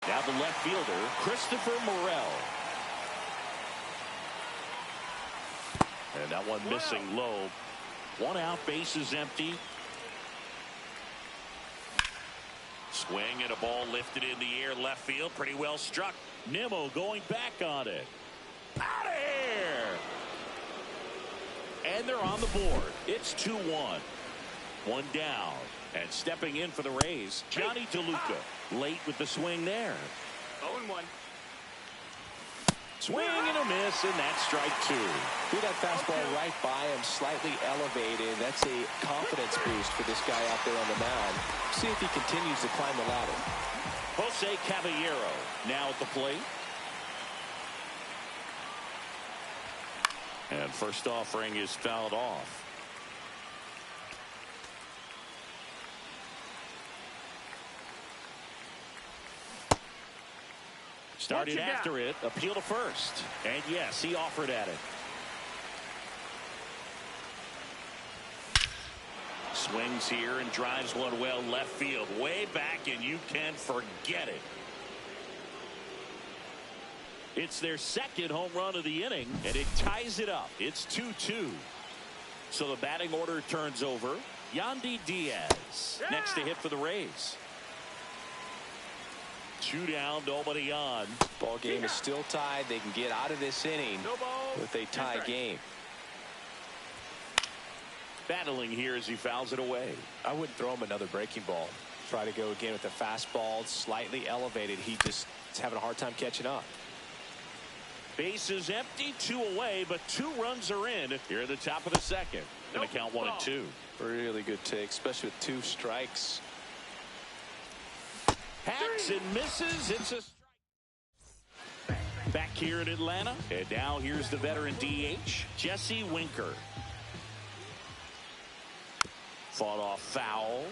Now the left fielder, Christopher Morel. And that one missing low. 1 out, bases empty. Swing and a ball lifted in the air, left field, pretty well struck. Nimmo going back on it. Out of here! And they're on the board. It's 2-1. 1 down. And stepping in for the Rays, Johnny DeLuca. Late with the swing there. 0-1. Swing and a miss, and that's strike 2. Threw that fastball right by him, slightly elevated. That's a confidence boost for this guy out there on the mound. See if he continues to climb the ladder. Jose Caballero now at the plate. And first offering is fouled off. Started after it, appeal to first. And yes, he offered at it. Swings here and drives one well left field. Way back, and you can forget it. It's their second home run of the inning, and it ties it up. It's 2-2. So the batting order turns over. Yandy Diaz next to hit for the Rays. 2 down, nobody on. Ball game is still tied. They can get out of this inning with a tie game. Battling here as he fouls it away. I wouldn't throw him another breaking ball. Try to go again with the fastball, slightly elevated. He just is having a hard time catching up. Bases empty, 2 away, but 2 runs are in here at the top of the second. Going to count 1-2. Really good take, especially with 2 strikes. Hacks and misses. It's a strike. Back here in Atlanta. And now here's the veteran DH, Jesse Winker. Fought off foul.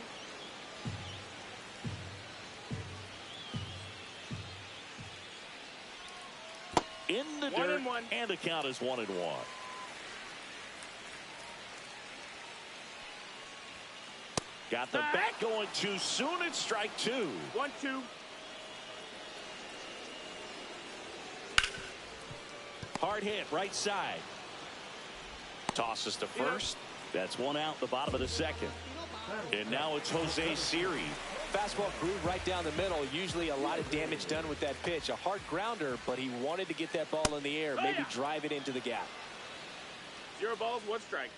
In the dirt. And the count is 1-1. Got the bat going too soon. It's strike 2. 1-2. Hard hit right side. Tosses to first. That's 1 out, the bottom of the second. And now it's Jose Siri. Fastball groove right down the middle. Usually a lot of damage done with that pitch. A hard grounder, but he wanted to get that ball in the air. Maybe drive it into the gap. 0 balls, 1 strike.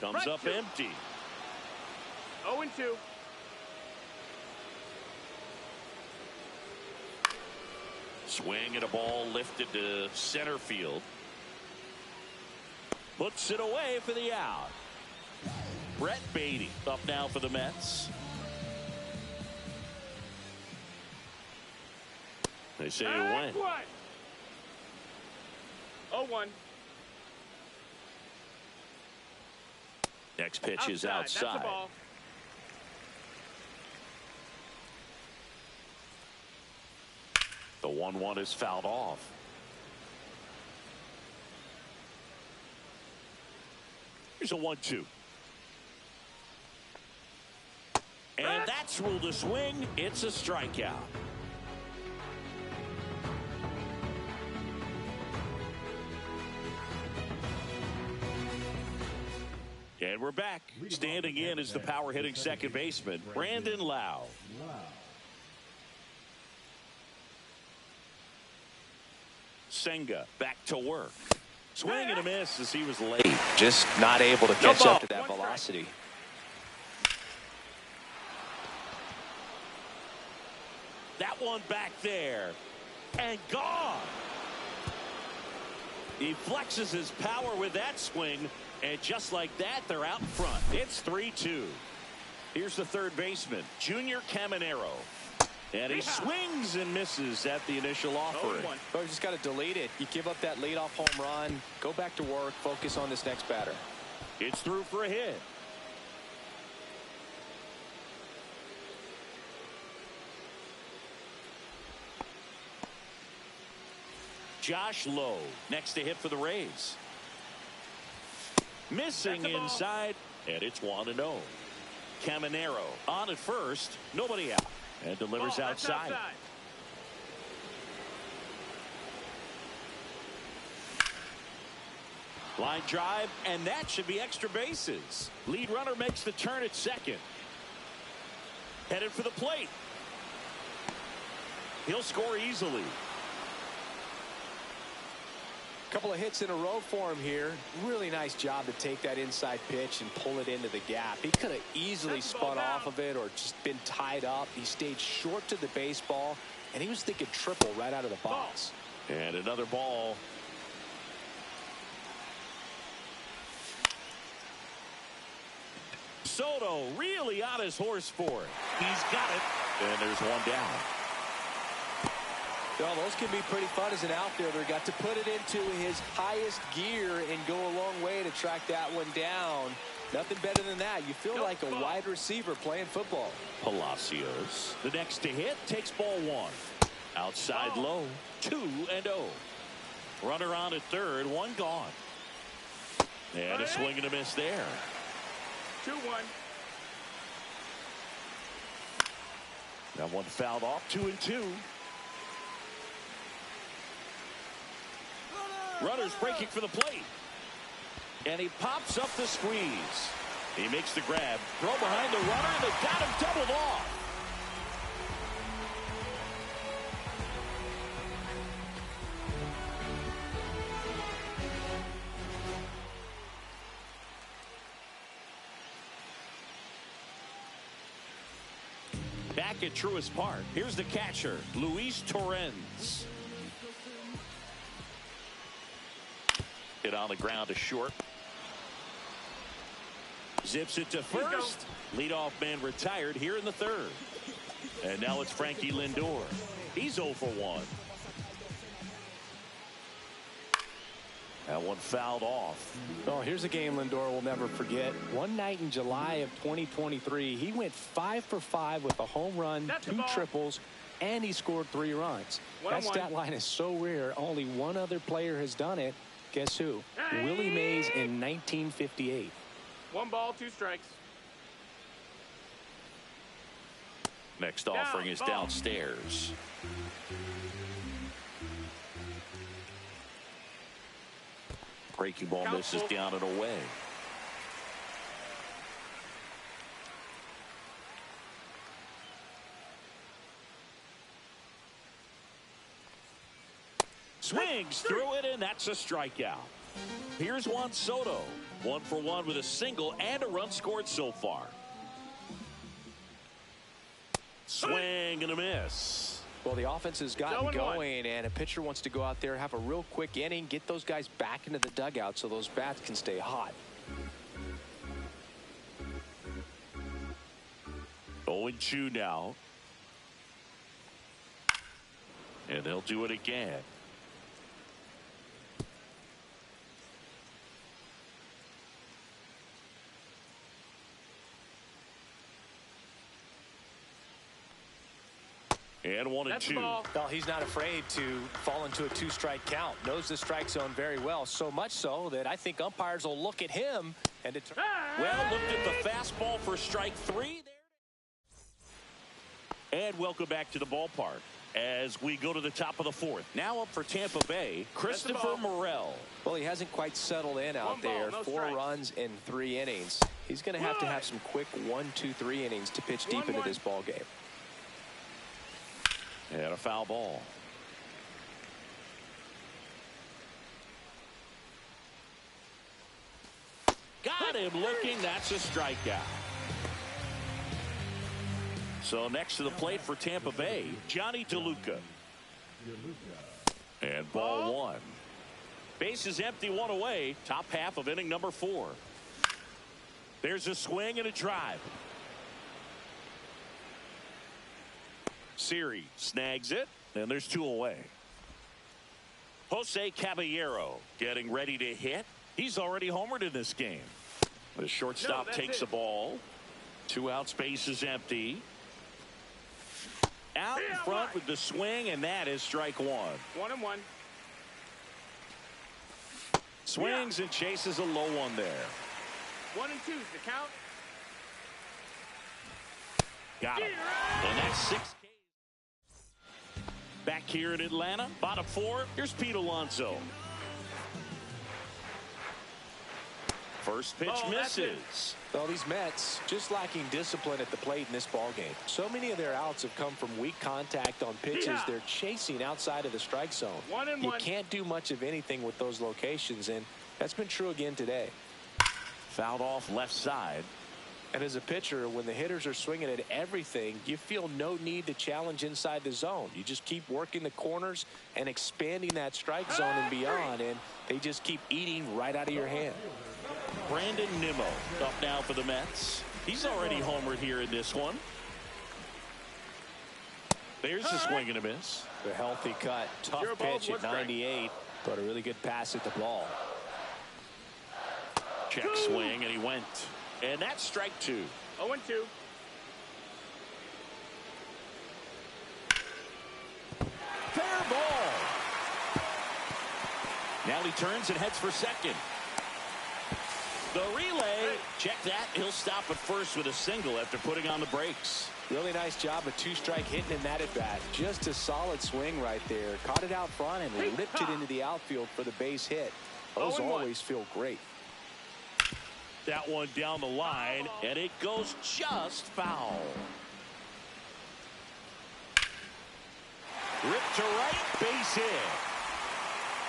Comes up empty. 0-2. Swing and a ball lifted to center field. Puts it away for the out. Brett Beatty up now for the Mets. They say it went. 0-1. Next pitch is outside. That's a ball. The 1-1 is fouled off. Here's a 1-2. And that's ruled a swing. It's a strikeout. And we're back. Standing in is the power hitting second baseman, Brandon Lowe. Senga back to work. Swing and a miss as he was late. Just not able to catch up to that velocity. That one back there. And gone. He flexes his power with that swing. And just like that, they're out front. It's 3-2. Here's the third baseman, Junior Caminero. And he swings and misses at the initial offering. You just got to delete it. You give up that leadoff home run. Go back to work. Focus on this next batter. It's through for a hit. Josh Lowe next to hit for the Rays. Missing inside, and it's 1-0. Caminero on at first, nobody out, and delivers outside. Line drive, and that should be extra bases. Lead runner makes the turn at second. Headed for the plate. He'll score easily. Couple of hits in a row for him here. Really nice job to take that inside pitch and pull it into the gap. He could have easily spun off of it or just been tied up. He stayed short to the baseball, and he was thinking triple right out of the box. And another ball. Soto really on his horse for it. He's got it. And there's one down. Well, those can be pretty fun as an outfielder. Got to put it into his highest gear and go a long way to track that one down. Nothing better than that. You feel like a wide receiver playing football. Palacios, the next to hit, takes ball one. Outside low, 2-0. Runner on at third, one gone. And a swing and a miss there. 2-1. That one fouled off, 2-2. Runner's breaking for the plate. And he pops up the squeeze. He makes the grab. Throw behind the runner, and they got him doubled off. Back at Truist Park, here's the catcher, Luis Torrens. Hit on the ground to short. Zips it to first. Leadoff man retired here in the third. And now it's Frankie Lindor. He's 0 for 1. That one fouled off. Oh, here's a game Lindor will never forget. One night in July of 2023, he went 5 for 5 with a home run, 2 triples, and he scored 3 runs. That stat line is so rare. Only one other player has done it. Guess who? Willie Mays in 1958. 1 ball, 2 strikes. Next offering is downstairs. Breaking ball misses down and away. Swings through it, and that's a strikeout. Here's Juan Soto. 1 for 1 with a single and a run scored so far. Swing and a miss. Well, the offense has gotten going, and a pitcher wants to go out there, have a real quick inning, get those guys back into the dugout so those bats can stay hot. 0-2 now. And they'll do it again. And 1-2. Well, he's not afraid to fall into a 2-strike count. Knows the strike zone very well. So much so that I think umpires will look at him and determine. Well, looked at the fastball for strike 3 there. And welcome back to the ballpark as we go to the top of the 4th. Now up for Tampa Bay, Christopher Morel. Well, he hasn't quite settled in out there. 4 runs in 3 innings. He's going to have some quick 1, 2, 3 innings to pitch deep into this ball game. And a foul ball. Got him looking. That's a strikeout. So next to the plate for Tampa Bay, Johnny DeLuca. And ball 1. Bases empty, 1 away. Top half of inning number 4. There's a swing and a drive. Siri snags it, and there's 2 away. Jose Caballero getting ready to hit. He's already homered in this game. The shortstop takes the ball. 2 outs, base is empty. Out in front with the swing, and that is strike 1. 1-1. Swings and chases a low one there. 1-2 is the count. Got him. And that's 6 Ks. Back here in Atlanta, bottom 4, here's Pete Alonso. First pitch misses. Well, these Mets just lacking discipline at the plate in this ballgame. So many of their outs have come from weak contact on pitches they're chasing outside of the strike zone. You can't do much of anything with those locations, and that's been true again today. Fouled off left side. And as a pitcher, when the hitters are swinging at everything, you feel no need to challenge inside the zone. You just keep working the corners and expanding that strike zone and beyond, and they just keep eating right out of your hand. Brandon Nimmo up now for the Mets. He's already homered here in this one. There's a swing and a miss. A healthy cut. Tough pitch at 98, but a really good pass at the ball. Check swing, and he went. And that's strike 2. 0-2. Fair ball. Now he turns and heads for second. The relay. Check that. He'll stop at first with a single after putting on the brakes. Really nice job of 2-strike hitting in that at bat. Just a solid swing right there. Caught it out front and ripped it into the outfield for the base hit. Those always feel great. That one down the line, and it goes just foul. Ripped to right, base hit.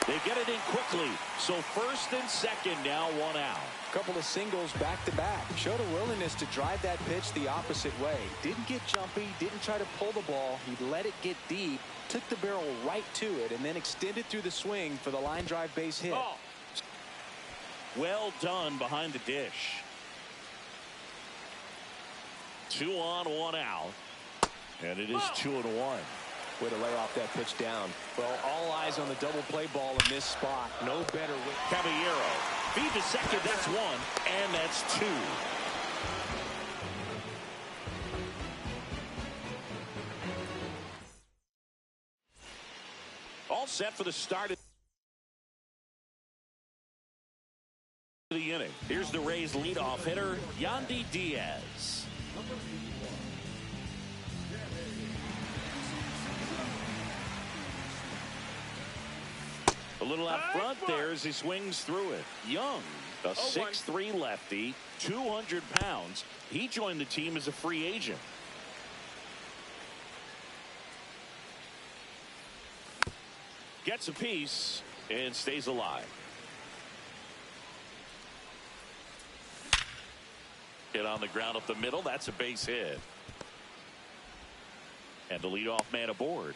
They get it in quickly, so first and second now, 1 out. Couple of singles back-to-back. Showed a willingness to drive that pitch the opposite way. Didn't get jumpy, didn't try to pull the ball. He let it get deep, took the barrel right to it, and then extended through the swing for the line drive base hit. Well done behind the dish. 2 on, 1 out. And it is 2-1. Way to lay off that pitch down. Well, all eyes on the double play ball in this spot. No better with Caballero. Feed to second, that's 1, and that's 2. All set for the start of the inning. Here's the Rays leadoff hitter, Yandy Diaz. A little out front there as he swings through it. Young, a 6'3" lefty, 200 pounds. He joined the team as a free agent. Gets a piece and stays alive. Hit on the ground up the middle. That's a base hit. And the leadoff man aboard.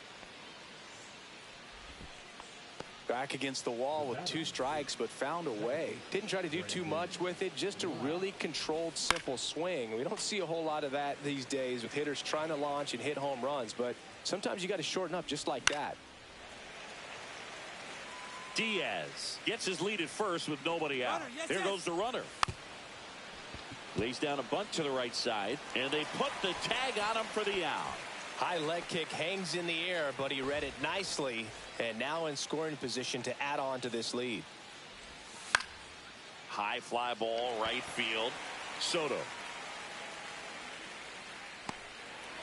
Back against the wall with 2 strikes, but found a way. Didn't try to do too much with it. Just a really controlled, simple swing. We don't see a whole lot of that these days with hitters trying to launch and hit home runs, but sometimes you got to shorten up just like that. Diaz gets his lead at first with nobody out. There goes the runner. Lays down a bunt to the right side, and they put the tag on him for the out. High leg kick hangs in the air, but he read it nicely, and now in scoring position to add on to this lead. High fly ball, right field. Soto.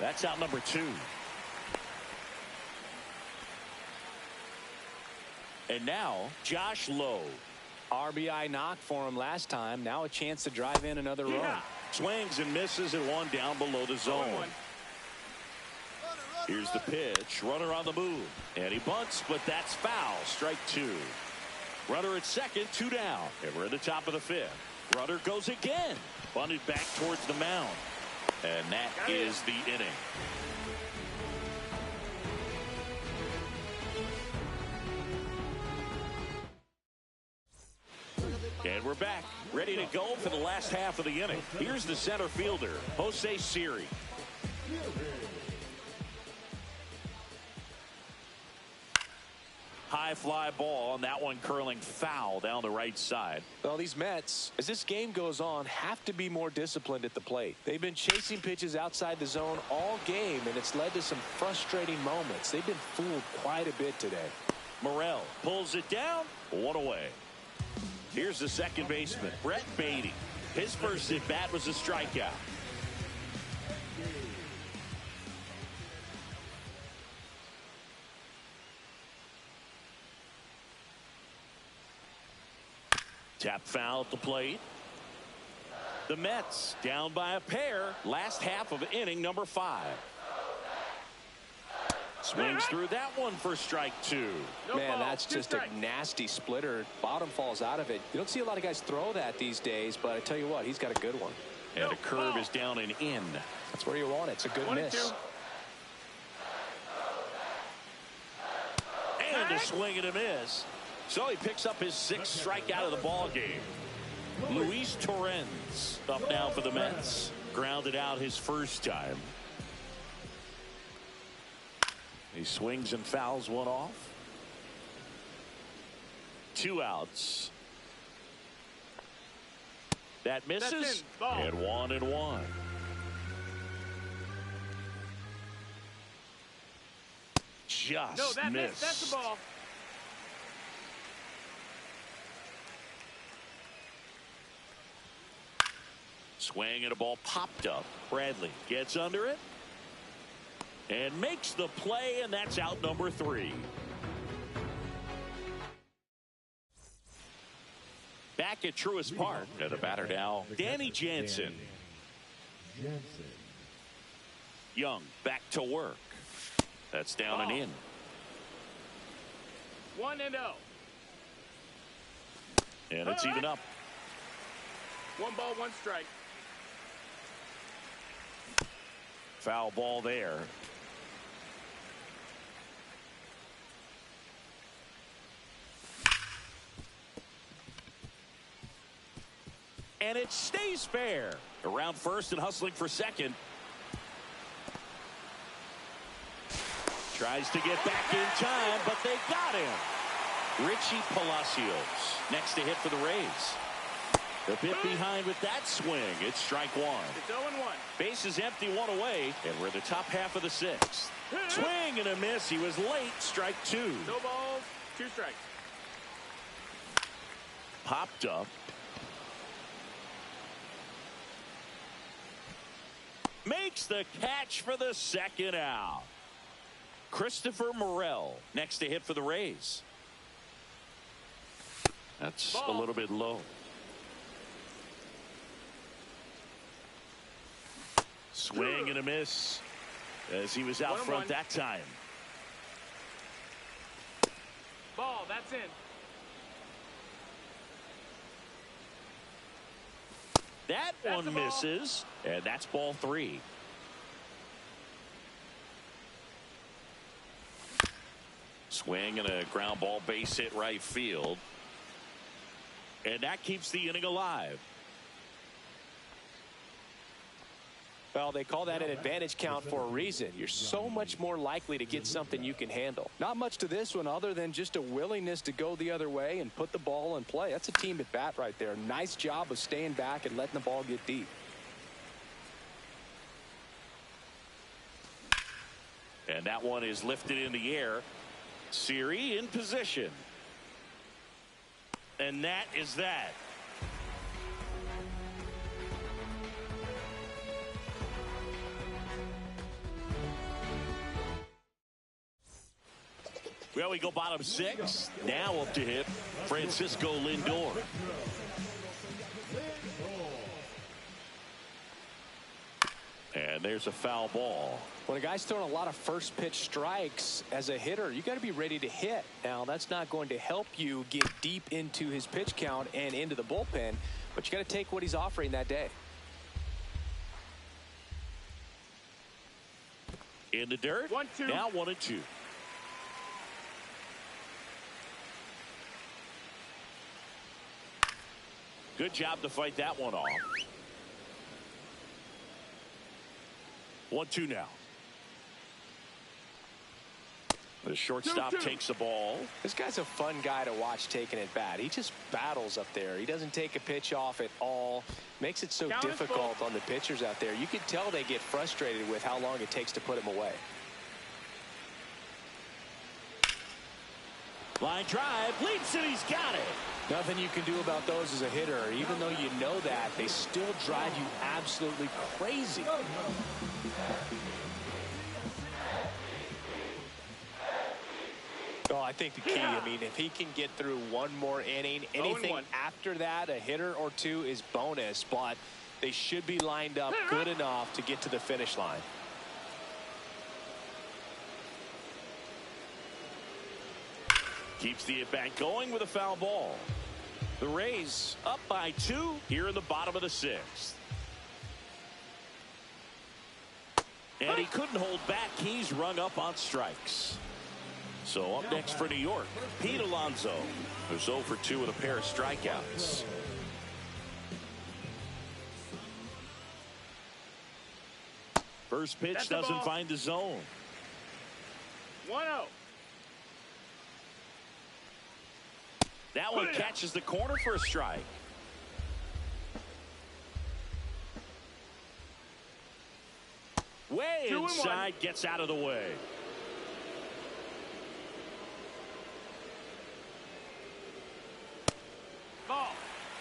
That's out number 2. And now, Josh Lowe. RBI knock for him last time. Now a chance to drive in another run. Swings and misses and 1 down below the zone. Here's the pitch. Runner on the move. And he bunts, but that's foul. Strike 2. Runner at second, 2 down. And we're at the top of the 5th. Runner goes again. Bunted back towards the mound. And that is the inning. And we're back, ready to go for the last half of the inning. Here's the center fielder, Jose Siri. High fly ball, and that one curling foul down the right side. Well, these Mets, as this game goes on, have to be more disciplined at the plate. They've been chasing pitches outside the zone all game, and it's led to some frustrating moments. They've been fooled quite a bit today. Morel pulls it down, 1 away. Here's the second baseman, Brett Baty. His first at bat was a strikeout. Tap foul at the plate. The Mets down by a pair. Last half of inning number 5. Swings through that one for strike 2. Man, that's just a nasty splitter. Bottom falls out of it. You don't see a lot of guys throw that these days, but I tell you what, he's got a good one. And a curve is down and in. That's where you want it. It's a good miss. And a swing and a miss. So he picks up his 6th strikeout of the ball game. Luis Torrens up now for the Mets. Grounded out his first time. He swings and fouls one off. 2 outs. That misses. And 1-1. Just missed. That's the ball. Swing and a ball popped up. Bradley gets under it and makes the play, and that's out number 3. Back at Truist Park, and the batter now, Danny Jansen. Young back to work. That's down and in. 1-0. And it's even up. 1 ball, 1 strike. Foul ball there. And it stays fair. Around first and hustling for second. Tries to get back in time, but they got him. Richie Palacios next to hit for the Rays. A bit behind with that swing. It's strike 1. It's 0-1. Base is empty, 1 away, and we're in the top half of the 6th. Swing and a miss. He was late. Strike 2. No balls, 2 strikes. Popped up. Makes the catch for the 2nd out. Christopher Morel next to hit for the Rays. That's a little bit low. Swing and a miss as he was out front that time. Ball, that's in. That one misses, and that's ball 3. Swing and a ground ball base hit right field. And that keeps the inning alive. Well, they call that an advantage count for a reason. You're so much more likely to get something you can handle. Not much to this one other than just a willingness to go the other way and put the ball in play. That's a team at bat right there. Nice job of staying back and letting the ball get deep. And that one is lifted in the air. Siri in position. And that is that. Well, we go bottom 6. Now up to hit Francisco Lindor. And there's a foul ball. When a guy's throwing a lot of first pitch strikes as a hitter, you got to be ready to hit. Now, that's not going to help you get deep into his pitch count and into the bullpen, but you got to take what he's offering that day. In the dirt. 1-2. Now 1-2. Good job to fight that one off. 1-2 now. The shortstop takes the ball. This guy's a fun guy to watch taking at bat. He just battles up there. He doesn't take a pitch off at all. Makes it so difficult on the pitchers out there. You can tell they get frustrated with how long it takes to put him away. Line drive, leaps and he's got it. Nothing you can do about those as a hitter. Even though you know that, they still drive you absolutely crazy. Oh, I think the key, I mean, if he can get through one more inning, anything after that, a hitter or two is bonus, but they should be lined up good enough to get to the finish line. Keeps the at-bat going with a foul ball. The Rays up by 2 here in the bottom of the 6th. And he couldn't hold back. He's rung up on strikes. So up next for New York, Pete Alonso, who's 0 for 2 with a pair of strikeouts. First pitch doesn't find the zone. 1-0. That one catches the corner for a strike. Way inside, gets out of the way. Ball.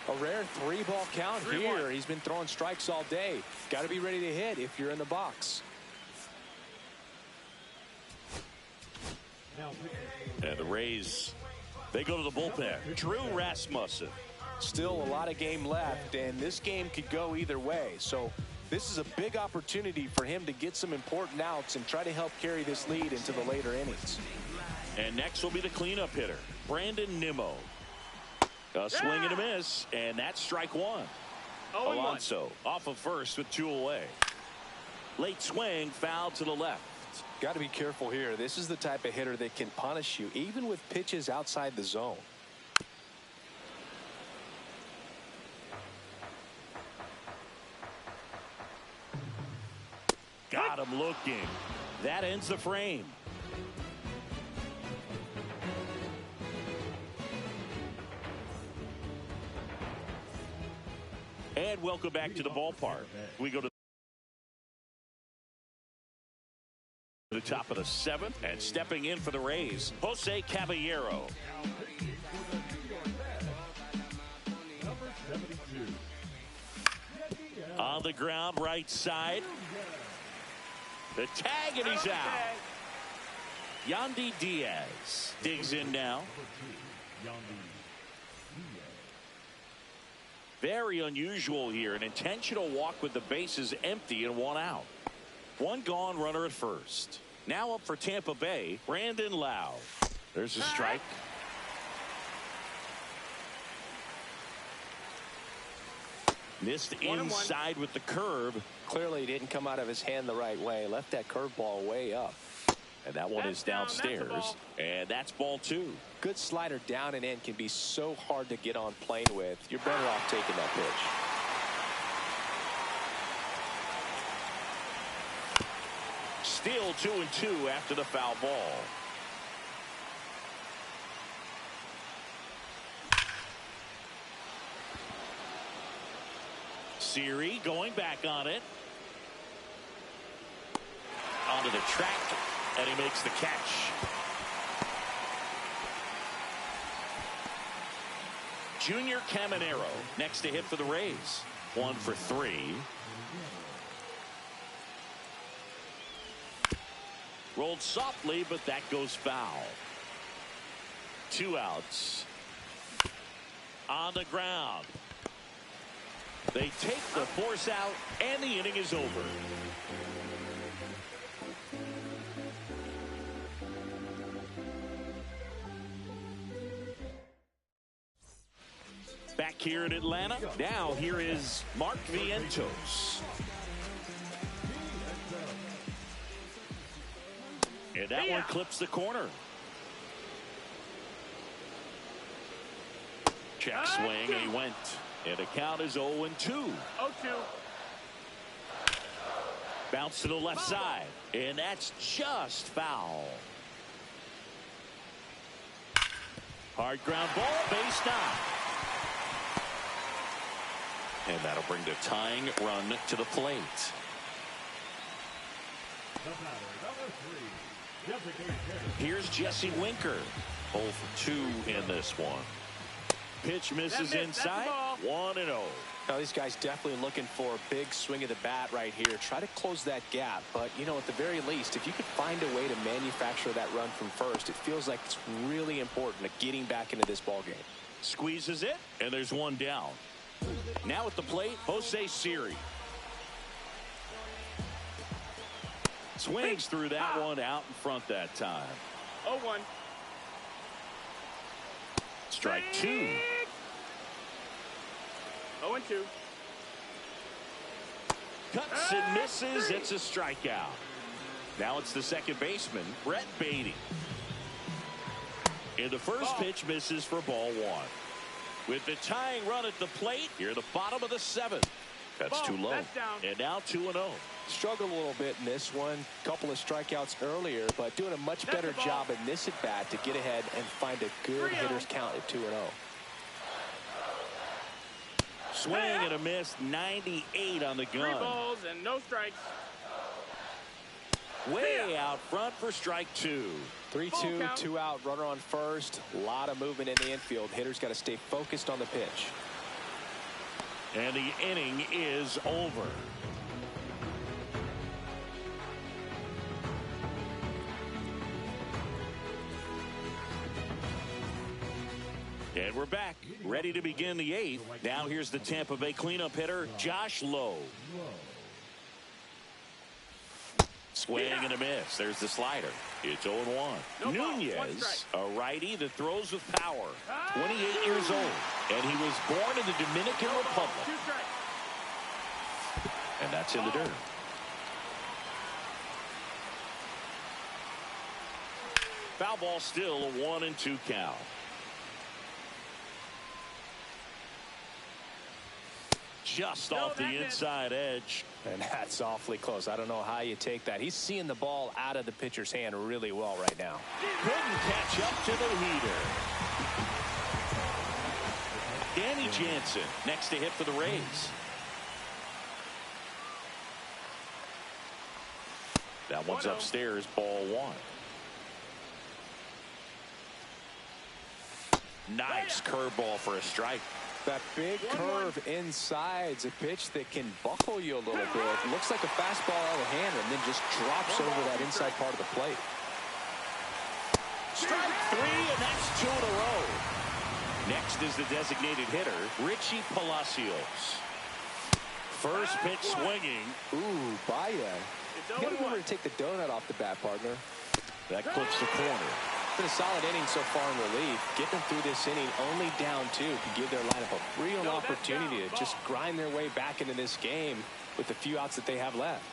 A rare 3-ball count here. He's been throwing strikes all day. Got to be ready to hit if you're in the box. And the Rays, they go to the bullpen. Drew Rasmussen. Still a lot of game left, and this game could go either way. So this is a big opportunity for him to get some important outs and try to help carry this lead into the later innings. And next will be the cleanup hitter, Brandon Nimmo. A swing and a miss, and that's strike 1. Alonso off of first with 2 away. Late swing, foul to the left. Got to be careful here. This is the type of hitter that can punish you even with pitches outside the zone. Got him looking. That ends the frame. And welcome back to the ballpark. We go to the top of the 7th, and stepping in for the Rays, Jose Caballero. On the ground, right side. The tag, and he's out. Yandy Diaz digs in now. Very unusual here. An intentional walk with the bases empty and 1 out. 1 gone, runner at first. Now up for Tampa Bay, Brandon Lowe. There's a strike. Missed inside with the curve. Clearly didn't come out of his hand the right way. Left that curveball way up. And that one is downstairs. And that's ball 2. Good slider down and in can be so hard to get on plane with. You're better off taking that pitch. Still 2-2 after the foul ball. Siri going back on it. Onto the track, and he makes the catch. Junior Caminero next to hit for the Rays. 1 for 3. Rolled softly, but that goes foul. 2 outs. On the ground. They take the force out, and the inning is over. Back here in Atlanta, now here is Mark Vientos. And that one clips the corner. Check swing, and he went. And the count is 0-2. 0-2. Bounce to the left side. And that's just foul. Hard ground ball, base knock. And that'll bring the tying run to the plate. Here's Jesse Winker. 0 for 2 in this one. Pitch misses inside. ball. 1-0. Now, these guys definitely looking for a big swing of the bat right here. Try to close that gap. But, you know, at the very least, if you could find a way to manufacture that run from first, it feels like it's really important to getting back into this ball game. Squeezes it, and there's one down. Now at the plate, Jose Siri. Swings through that one out in front that time. 0-1. Strike 2. 0-2. Cuts and misses. It's a strikeout. Now it's the second baseman, Brett Baty. And the first pitch misses for ball 1. With the tying run at the plate, here the bottom of the 7th. That's too low. That's down. And now 2-0. Struggled a little bit in this one. Couple of strikeouts earlier, but doing a much better job in this at bat to get ahead and find a good hitter's count at 2-0. Swing and a miss, 98 on the gun. 3 balls and no strikes. Way out front for strike 2. 3-2, 2 out, runner on first. A lot of movement in the infield. Hitter's got to stay focused on the pitch. And the inning is over. And we're back, ready to begin the 8th. Now here's the Tampa Bay cleanup hitter, Josh Lowe. Swing and a miss. There's the slider. It's 0-1. Nunez, a righty that throws with power. 28 years old. And he was born in the Dominican Republic. 2 strikes. And that's in the dirt. Foul ball, still a 1-2 count. Just off the inside edge. And that's awfully close. I don't know how you take that. He's seeing the ball out of the pitcher's hand really well right now. Couldn't catch up to the heater. Danny Jansen next to hit for the Rays. That one's upstairs, ball 1. Nice curveball for a strike. That big curve inside's a pitch that can buckle you a little bit. It looks like a fastball out of the hand and then just drops over that inside part of the plate. Strike 3, and that's 2 in a row. Next is the designated hitter, Richie Palacios. First pitch swinging. Ooh, Baez. You gotta remember to take the donut off the bat, partner. That clips the corner. Been a solid inning so far in relief. Getting through this inning only down 2 can give their lineup a real opportunity to just grind their way back into this game with the few outs that they have left.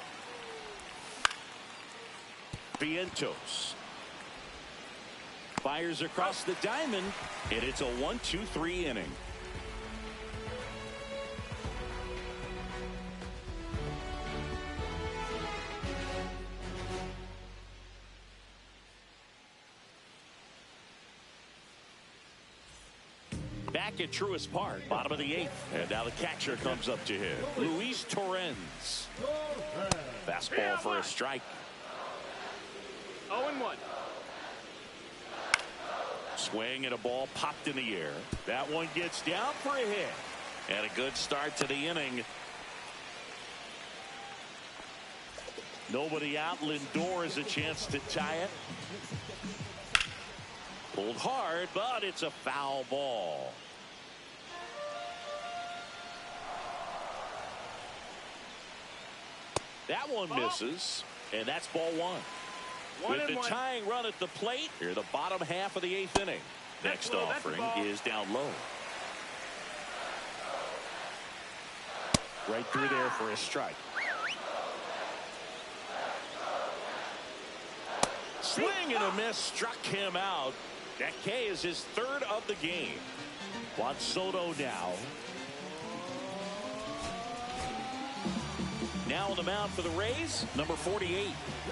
Vientos fires across the diamond, and it's a 1-2-3 inning. Back at Truist Park, bottom of the 8th. And now the catcher comes up to him, Luis Torrens. Fastball for a strike. 0-1. Swing and a ball popped in the air. That one gets down for a hit. And a good start to the inning. Nobody out. Lindor has a chance to tie it. Pulled hard, but it's a foul ball. That one misses, and that's ball 1. With the tying run at the plate, here the bottom half of the 8th inning. Next offering is down low. Right through there for a strike. Swing and a miss, struck him out. That K is his 3rd of the game. Juan Soto now. Now on the mound for the Rays, number 48.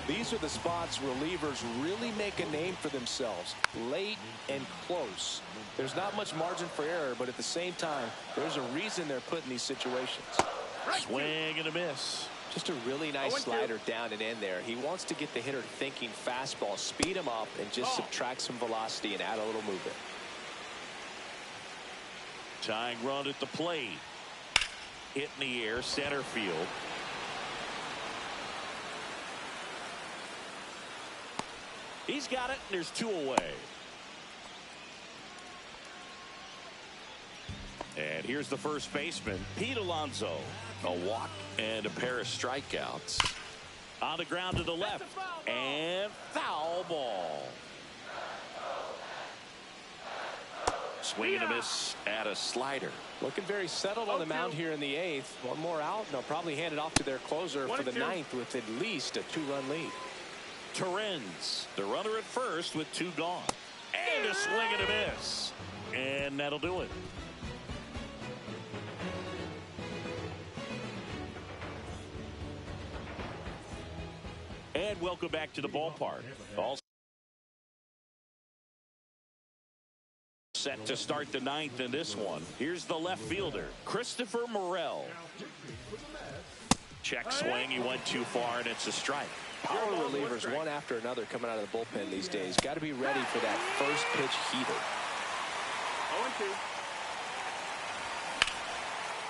These are the spots relievers really make a name for themselves. Late and close. There's not much margin for error, but at the same time, there's a reason they're put in these situations. Swing and a miss. Just a really nice slider down and in there. He wants to get the hitter thinking fastball, speed him up, and just subtract some velocity and add a little movement. Tying run at the plate. Hit in the air, center field. He's got it, and there's 2 away. And here's the first baseman, Pete Alonso. A walk and a pair of strikeouts. On the ground to the left. And foul ball. Swing and a miss at a slider. Looking very settled on the mound here in the 8th. One more out, and they'll probably hand it off to their closer for the 9th with at least a 2-run lead. Torrens, the runner at first with 2 gone. And a swing and a miss. And that'll do it. And welcome back to the ballpark. All set to start the 9th in this one. Here's the left fielder, Christopher Morel. Check swing. He went too far, and it's a strike. Power relievers one after another coming out of the bullpen these days. Got to be ready for that first pitch heater. 0-2.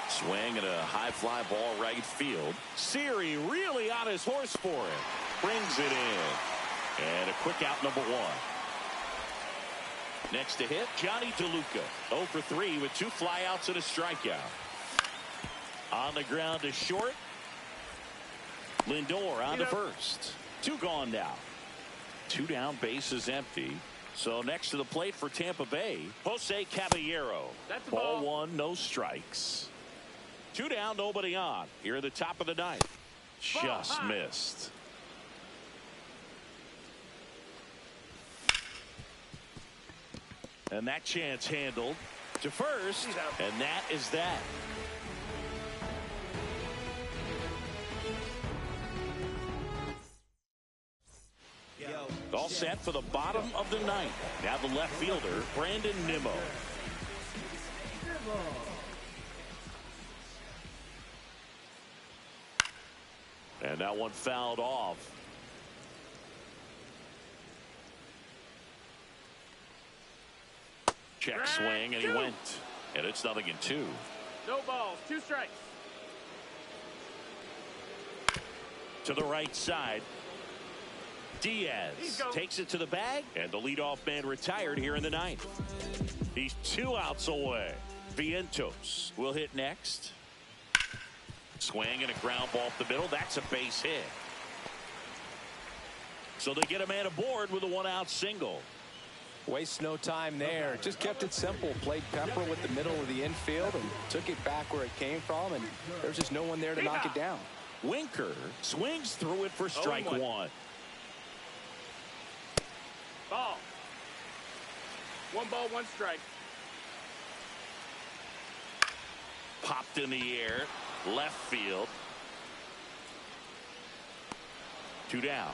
Swing and a high fly ball right field. Siri really on his horse for it. Brings it in. And a quick out, number 1. Next to hit, Johnny DeLuca. 0 for 3 with 2 flyouts and a strikeout. On the ground to short. Lindor on to first. 2 gone now. 2 down, bases empty. So next to the plate for Tampa Bay, Jose Caballero. That's ball 1, no strikes. 2 down, nobody on. Here at the top of the 9th. Just missed. And that chance handled to first. And that is that. All set for the bottom of the 9th. Now the left fielder, Brandon Nimmo. And that one fouled off. Check swing, and he went. And it's 0-2. No balls, 2 strikes. To the right side. Diaz takes it to the bag, and the leadoff man retired here in the 9th. He's 2 outs away. Vientos will hit next. Swing and a ground ball up the middle. That's a base hit. So they get a man aboard with a 1-out single. Waste no time there. Just kept it simple. Played Pepper with the middle of the infield and took it back where it came from, and there's just no one there to knock it down. Winker swings through it for strike 1. Ball. 1 ball, 1 strike. Popped in the air. Left field. 2 down.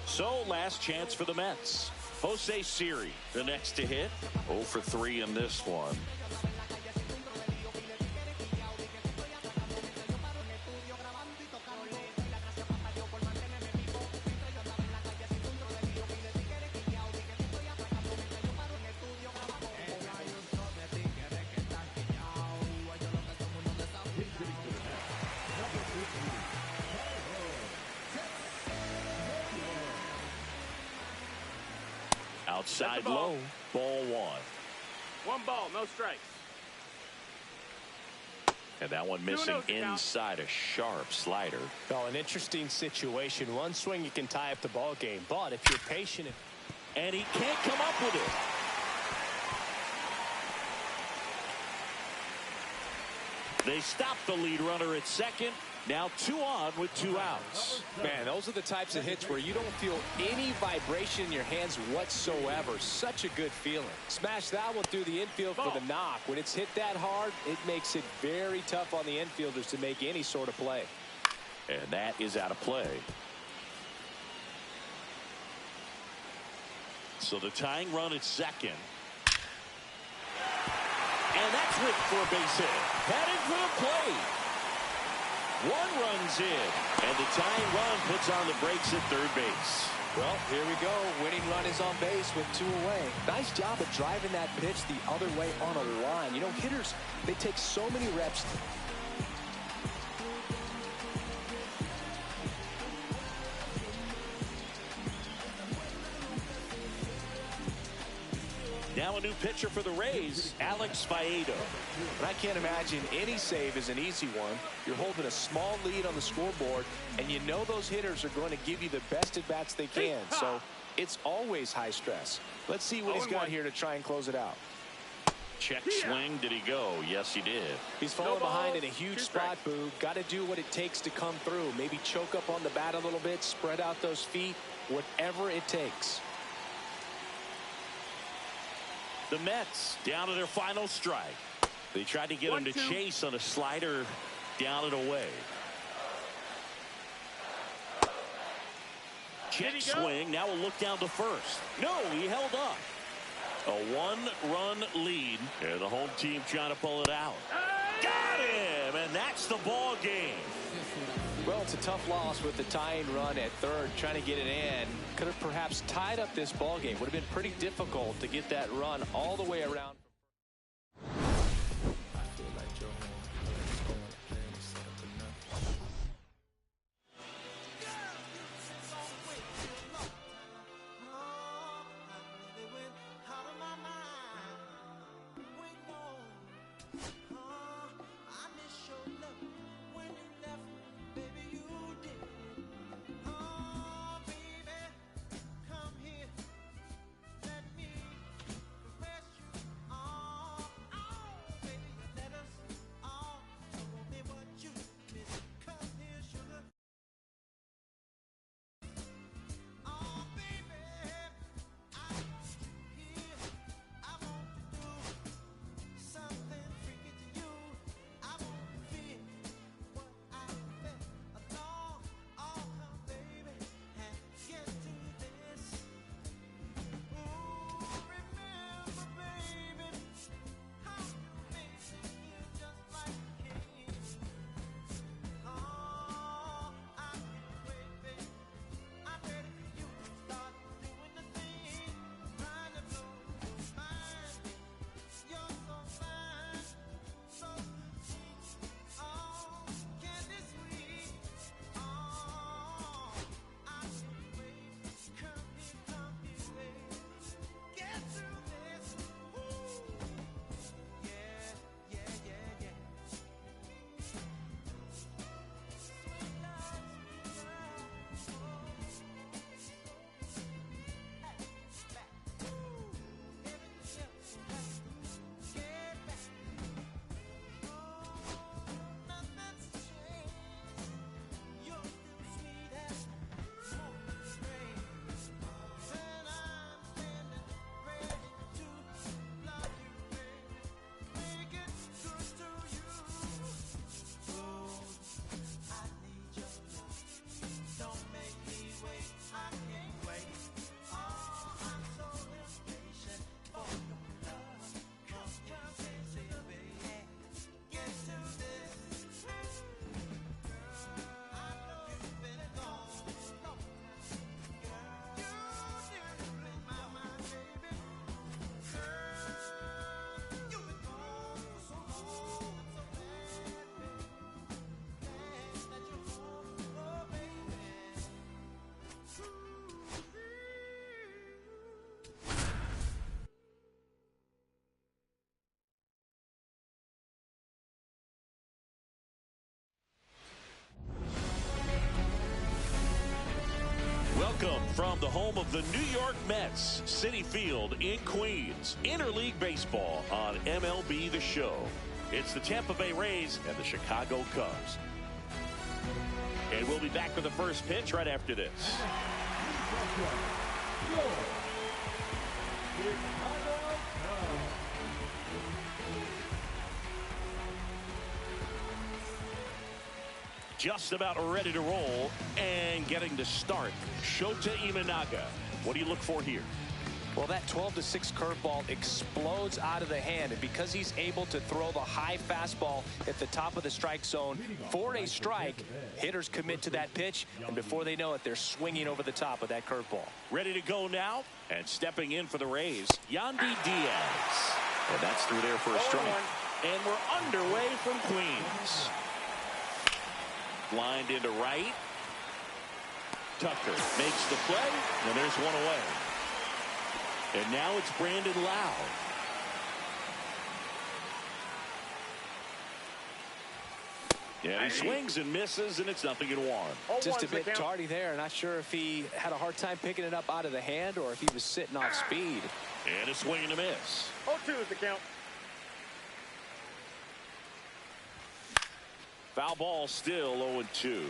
So last chance for the Mets. Jose Siri, the next to hit. 0 for 3 in this one. Outside low, ball 1. 1 ball, no strikes. And that one missing inside, a sharp slider. Well, an interesting situation. One swing you can tie up the ball game, but if you're patient, and he can't come up with it. They stop the lead runner at second. Now 2 on with 2 outs. Man, those are the types of hits where you don't feel any vibration in your hands whatsoever. Such a good feeling. Smash that one through the infield for the knock. When it's hit that hard, it makes it very tough on the infielders to make any sort of play. And that is out of play. So the tying run at second. And that's ripped for a base hit. Headed for the plate. 1 run's in, and the tying run puts on the brakes at third base. Well, here we go. Winning run is on base with 2 away. Nice job of driving that pitch the other way on a line. You know, hitters, they take so many reps. Now a new pitcher for the Rays, Alex Faedo. And I can't imagine any save is an easy one. You're holding a small lead on the scoreboard, and you know those hitters are going to give you the best at-bats they can. So it's always high stress. Let's see what he's got here to try and close it out. Check swing. Did he go? Yes, he did. He's falling behind in a huge spot, Boo. Got to do what it takes to come through. Maybe choke up on the bat a little bit, spread out those feet, whatever it takes. The Mets down to their final strike. They tried to get him to chase on a slider down and away. Check swing. Now a look down to first. No, he held up. A 1-run lead, and the home team trying to pull it out. Got him, and that's the ball game. Well, it's a tough loss with the tying run at third, trying to get it in. Could have perhaps tied up this ball game. Would have been pretty difficult to get that run all the way around. Welcome from the home of the New York Mets, Citi Field in Queens. Interleague baseball on MLB The Show. It's the Tampa Bay Rays and the Chicago Cubs. And we'll be back with the first pitch right after this. Just about ready to roll and getting to start. Shota Imanaga. What do you look for here? Well, that 12-6 curveball explodes out of the hand, and because he's able to throw the high fastball at the top of the strike zone for a strike, hitters commit to that pitch, and before they know it, they're swinging over the top of that curveball. Ready to go now, and stepping in for the Rays, Yandy Diaz. And that's through there for a strike. And we're underway from Queens. Lined into right. Tucker makes the play, and there's one away. And now it's Brandon Lowe. Yeah, he swings and misses, and it's 0-1. Just a bit tardy there. Not sure if he had a hard time picking it up out of the hand or if he was sitting off speed. And a swing and a miss. 0-2 is the count. Foul ball still 0-2.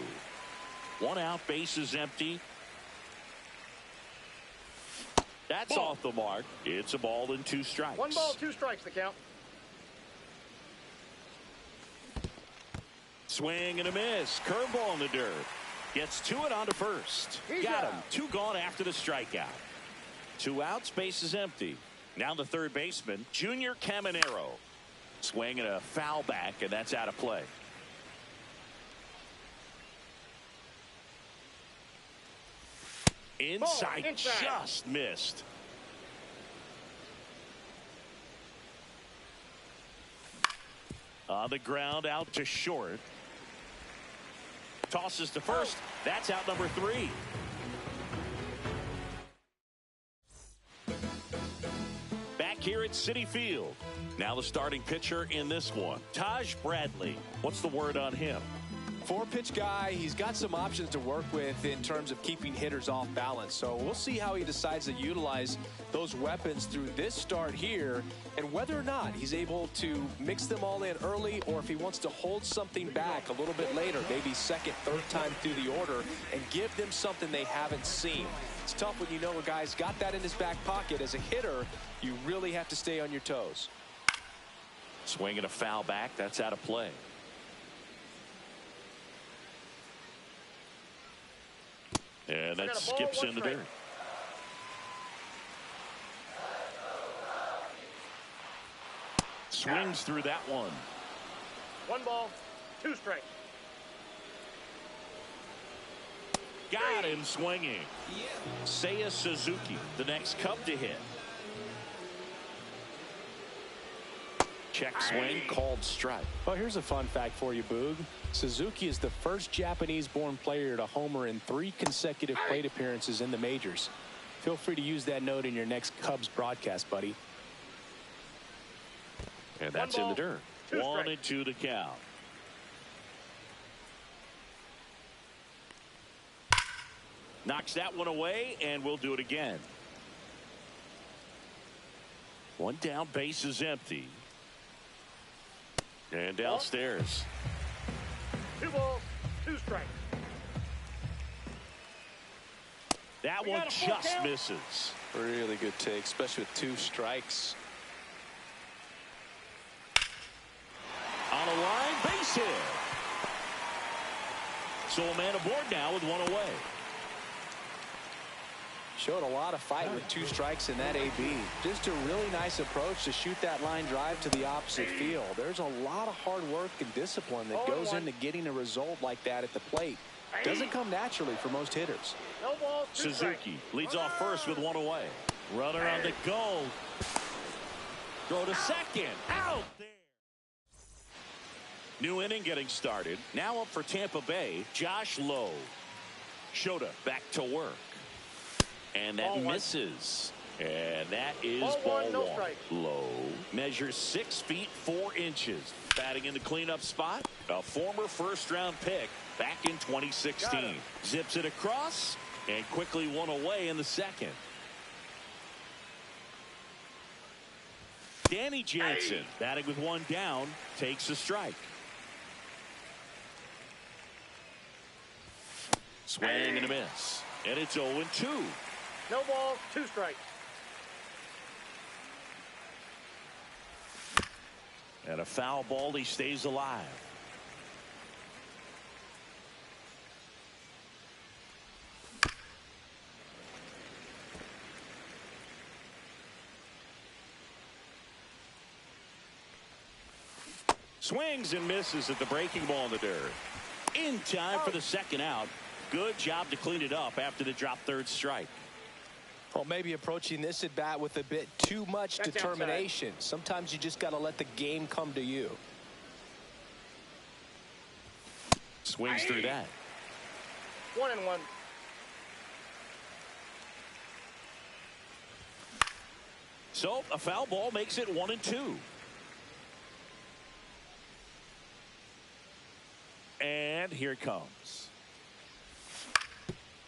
1 out, bases empty. That's off the mark. It's a ball and 2 strikes. 1 ball, 2 strikes, the count. Swing and a miss. Curveball in the dirt. Gets to it onto first. Got him. 2 gone after the strikeout. 2 outs, bases empty. Now the third baseman, Junior Caminero. Swing and a foul back, and that's out of play. Inside, just missed. On the ground, out to short. Tosses to first. That's out number 3. Back here at Citi Field. Now the starting pitcher in this one, Taj Bradley. What's the word on him? 4-pitch guy. He's got some options to work with in terms of keeping hitters off balance. So we'll see how he decides to utilize those weapons through this start here and whether or not he's able to mix them all in early or if he wants to hold something back a little bit later, maybe second, third time through the order and give them something they haven't seen. It's tough when you know a guy's got that in his back pocket. As a hitter, you really have to stay on your toes. Swing and a foul back. That's out of play. And that skips in the dirt. Swings through that one. 1 ball, 2 strikes. Got him swinging. Seiya Suzuki, the next Cub to hit. Check swing, called strike. Well, here's a fun fact for you, Boog. Suzuki is the first Japanese-born player to homer in 3 consecutive plate appearances in the majors. Feel free to use that note in your next Cubs broadcast, buddy. And that's in the dirt. 1-2 the count. Knocks that one away, and we'll do it again. 1 down, base is empty. And downstairs. 2 balls, 2 strikes. That one just misses. Really good take, especially with 2 strikes. On a line, base hit. So a man aboard now with 1 away. Showed a lot of fight with 2 strikes in that AB. Just a really nice approach to shoot that line drive to the opposite field. There's a lot of hard work and discipline that goes into getting a result like that at the plate. Doesn't come naturally for most hitters. No balls, Suzuki leads off first with 1 away. Runner on the go. Throw to second. Out there. New inning getting started. Now up for Tampa Bay, Josh Lowe. Shota back to work. And that misses. And that is ball 1. Low measures 6 feet 4 inches. Batting in the cleanup spot. A former first-round pick back in 2016. Zips it across and quickly 1 away in the second. Danny Jansen batting with 1 down takes a strike. Swing and a miss. And it's 0-2. No balls, 2 strikes. And a foul ball, he stays alive. Swings and misses at the breaking ball in the dirt. In time for the second out. Good job to clean it up after the drop third strike. Well, maybe approaching this at bat with a bit too much determination. Sometimes you just got to let the game come to you. Swings through that. 1-1. So a foul ball makes it 1-2. And here it comes.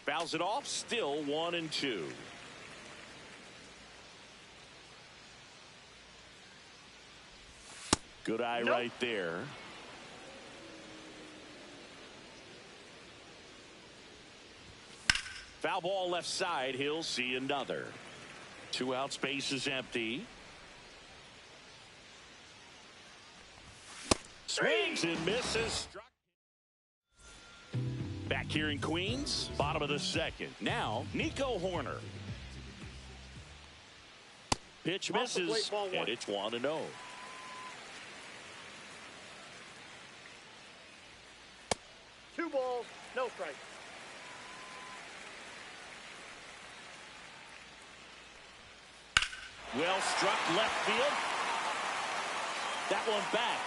Fouls it off, still 1-2. Good eye right there. Foul ball left side. He'll see another. 2 outs, base is empty. Swings and misses. Back here in Queens, bottom of the second. Now, Nico Hoerner. Pitch misses, and it's 1-0. Two balls, no strike. Well struck left field. That one back.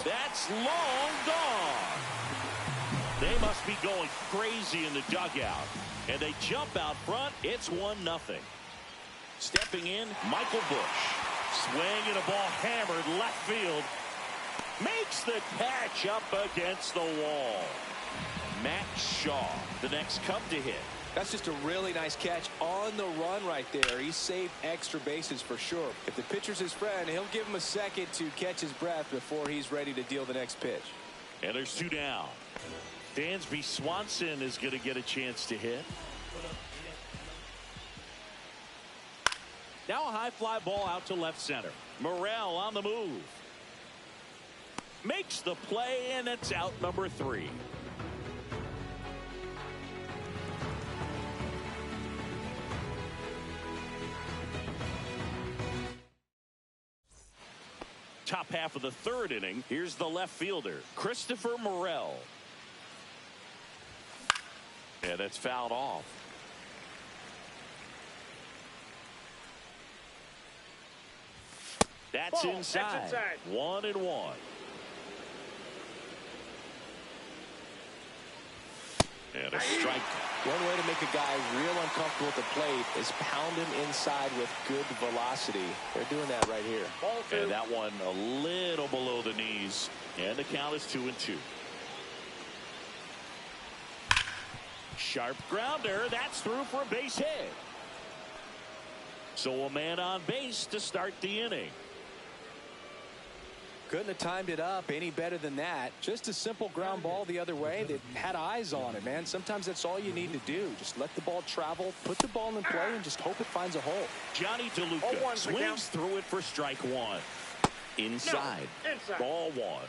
That's long gone. They must be going crazy in the dugout. And they jump out front. It's 1-0. Stepping in, Michael Busch. Swing and a ball hammered left field. Makes the catch up against the wall. Matt Shaw, the next Cub to hit. That's just a really nice catch on the run right there. He saved extra bases for sure. If the pitcher's his friend, he'll give him a second to catch his breath before he's ready to deal the next pitch. And there's 2 down. Dansby Swanson is going to get a chance to hit. Now a high fly ball out to left center. Morel on the move. Makes the play, and it's out number 3. Top half of the third inning. Here's the left fielder, Christopher Morel. And it's fouled off. That's inside. 1-1. And a strike. One way to make a guy real uncomfortable at the plate is pound him inside with good velocity. They're doing that right here. And that one a little below the knees. And the count is 2-2. Sharp grounder. That's through for a base hit. So a man on base to start the inning. Couldn't have timed it up any better than that. Just a simple ground ball the other way that had eyes on it, man. Sometimes that's all you need to do. Just let the ball travel, put the ball in play, and just hope it finds a hole. Johnny DeLuca swings through it for strike 1. Inside. Ball 1.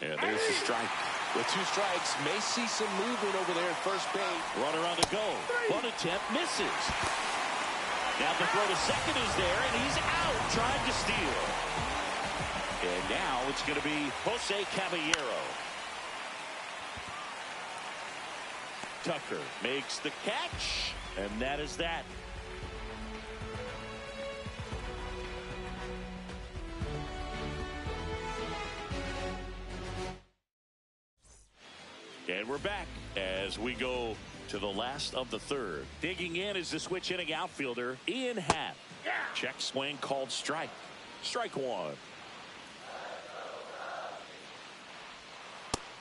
And there's the strike. With 2 strikes, may see some movement over there at first base. Runner on the go. Bunt attempt misses. Now the throw to second is there, and he's out trying to steal. And now it's going to be Jose Caballero. Tucker makes the catch, and that is that. And we're back as we go to the last of the third. Digging in is the switch hitting outfielder Ian Happ. Check swing called strike. Strike 1.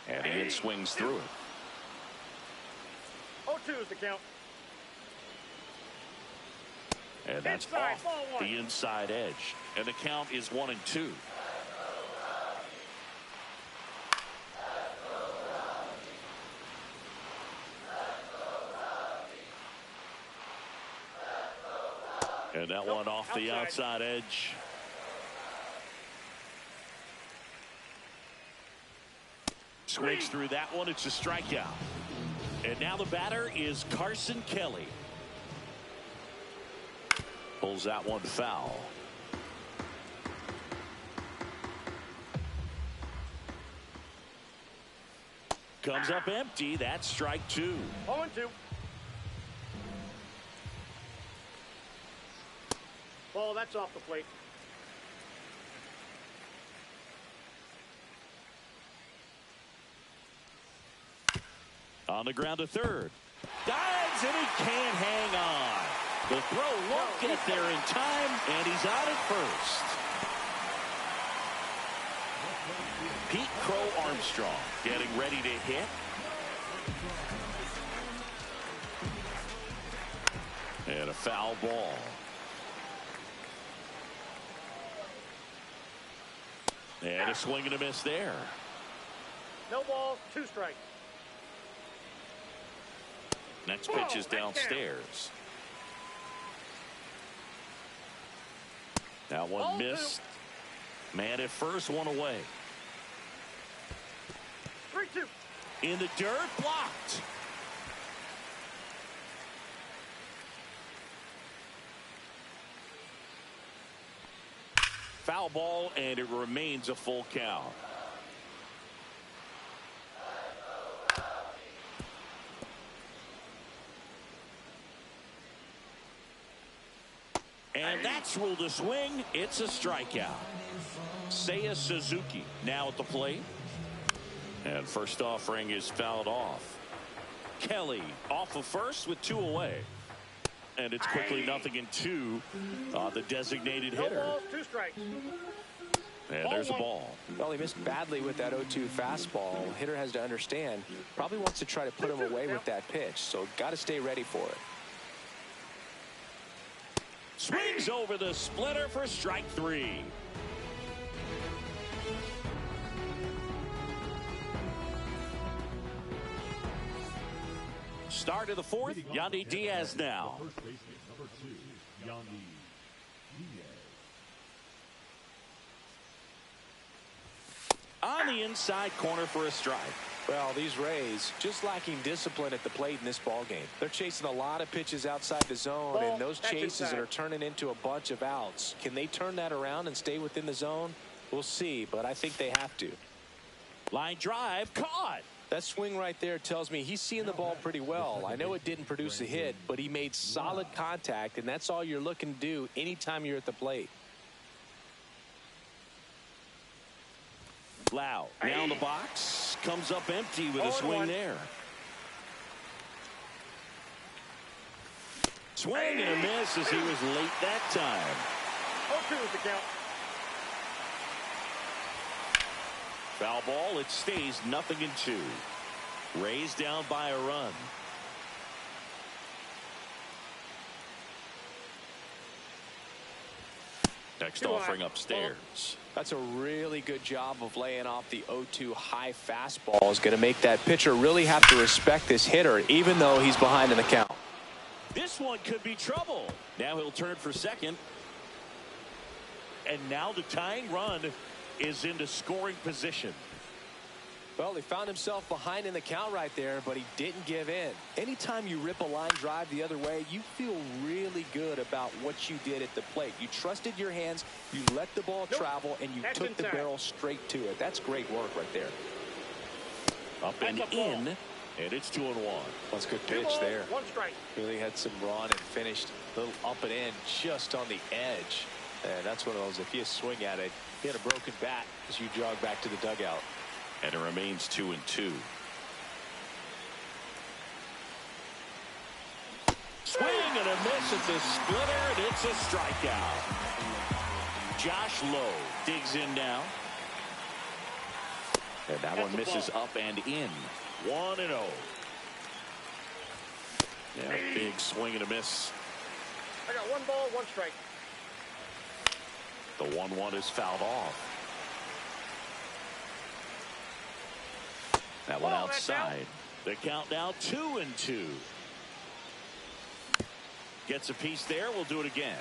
And Ian swings through it. 0-2 is the count. And that's off the inside edge. And the count is 1-2. And that one off the outside edge. Swings through that one. It's a strikeout. And now the batter is Carson Kelly. Pulls that one foul. comes up empty. That's strike 2. 0-2. Ball, that's off the plate. On the ground to third. Dives, and he can't hang on. The throw won't get there in time, and he's out at first. Pete Crow Armstrong getting ready to hit. And a foul ball. And a swing and a miss there. No balls, 2 strikes. Next pitch is downstairs. That one missed. Man at first, one away. 3-2. In the dirt, blocked. Foul ball, and it remains a full count. And that's ruled a swing. It's a strikeout. Seiya Suzuki now at the plate. And first offering is fouled off. Kelly off of first with 2 away. And it's quickly 0-2 on the designated hitter. No balls, 2 strikes. And there's a ball. Well, he missed badly with that 0-2 fastball. Hitter has to understand, probably wants to try to put him away with that pitch. So got to stay ready for it. Swings over the splitter for strike 3. Start of the 4th, Yandy Diaz now. First baseman, number 2, Yandy Diaz. On the inside corner for a strike. Well, these Rays just lacking discipline at the plate in this ball game. They're chasing a lot of pitches outside the zone, and those chases are turning into a bunch of outs. Can they turn that around and stay within the zone? We'll see, but I think they have to. Line drive, caught. That swing right there tells me he's seeing the ball pretty well. I know it didn't produce a hit, but he made solid contact, and that's all you're looking to do anytime you're at the plate. Lau now in the box, comes up empty with a swing there. Swing and a miss as he was late that time. 0-2 is the count. Foul ball, it stays 0-2. Rays down by a run. Next offering upstairs. That's a really good job of laying off the 0-2 high fastball. Is going to make that pitcher really have to respect this hitter, even though he's behind in the count. This one could be trouble. Now he'll turn for second. And now the tying run is into scoring position. Well, he found himself behind in the count right there, but he didn't give in. Anytime you rip a line drive the other way, you feel really good about what you did at the plate. You trusted your hands, you let the ball travel, and you took the barrel straight to it. That's great work right there. Up and in, and it's 2-1. That's a good pitch there. 1 strike. Really had some run and finished a little up and in just on the edge. And that's one of those, if you swing at it, hit a broken bat as you jog back to the dugout. And it remains 2-2. Swing and a miss at the splitter, and it's a strikeout. Josh Lowe digs in now. And that one misses up and in. 1-0. Yeah, big swing and a miss. I got 1 ball, 1 strike. The 1-1 is fouled off. That one outside. The count now 2-2. Gets a piece there. We'll do it again.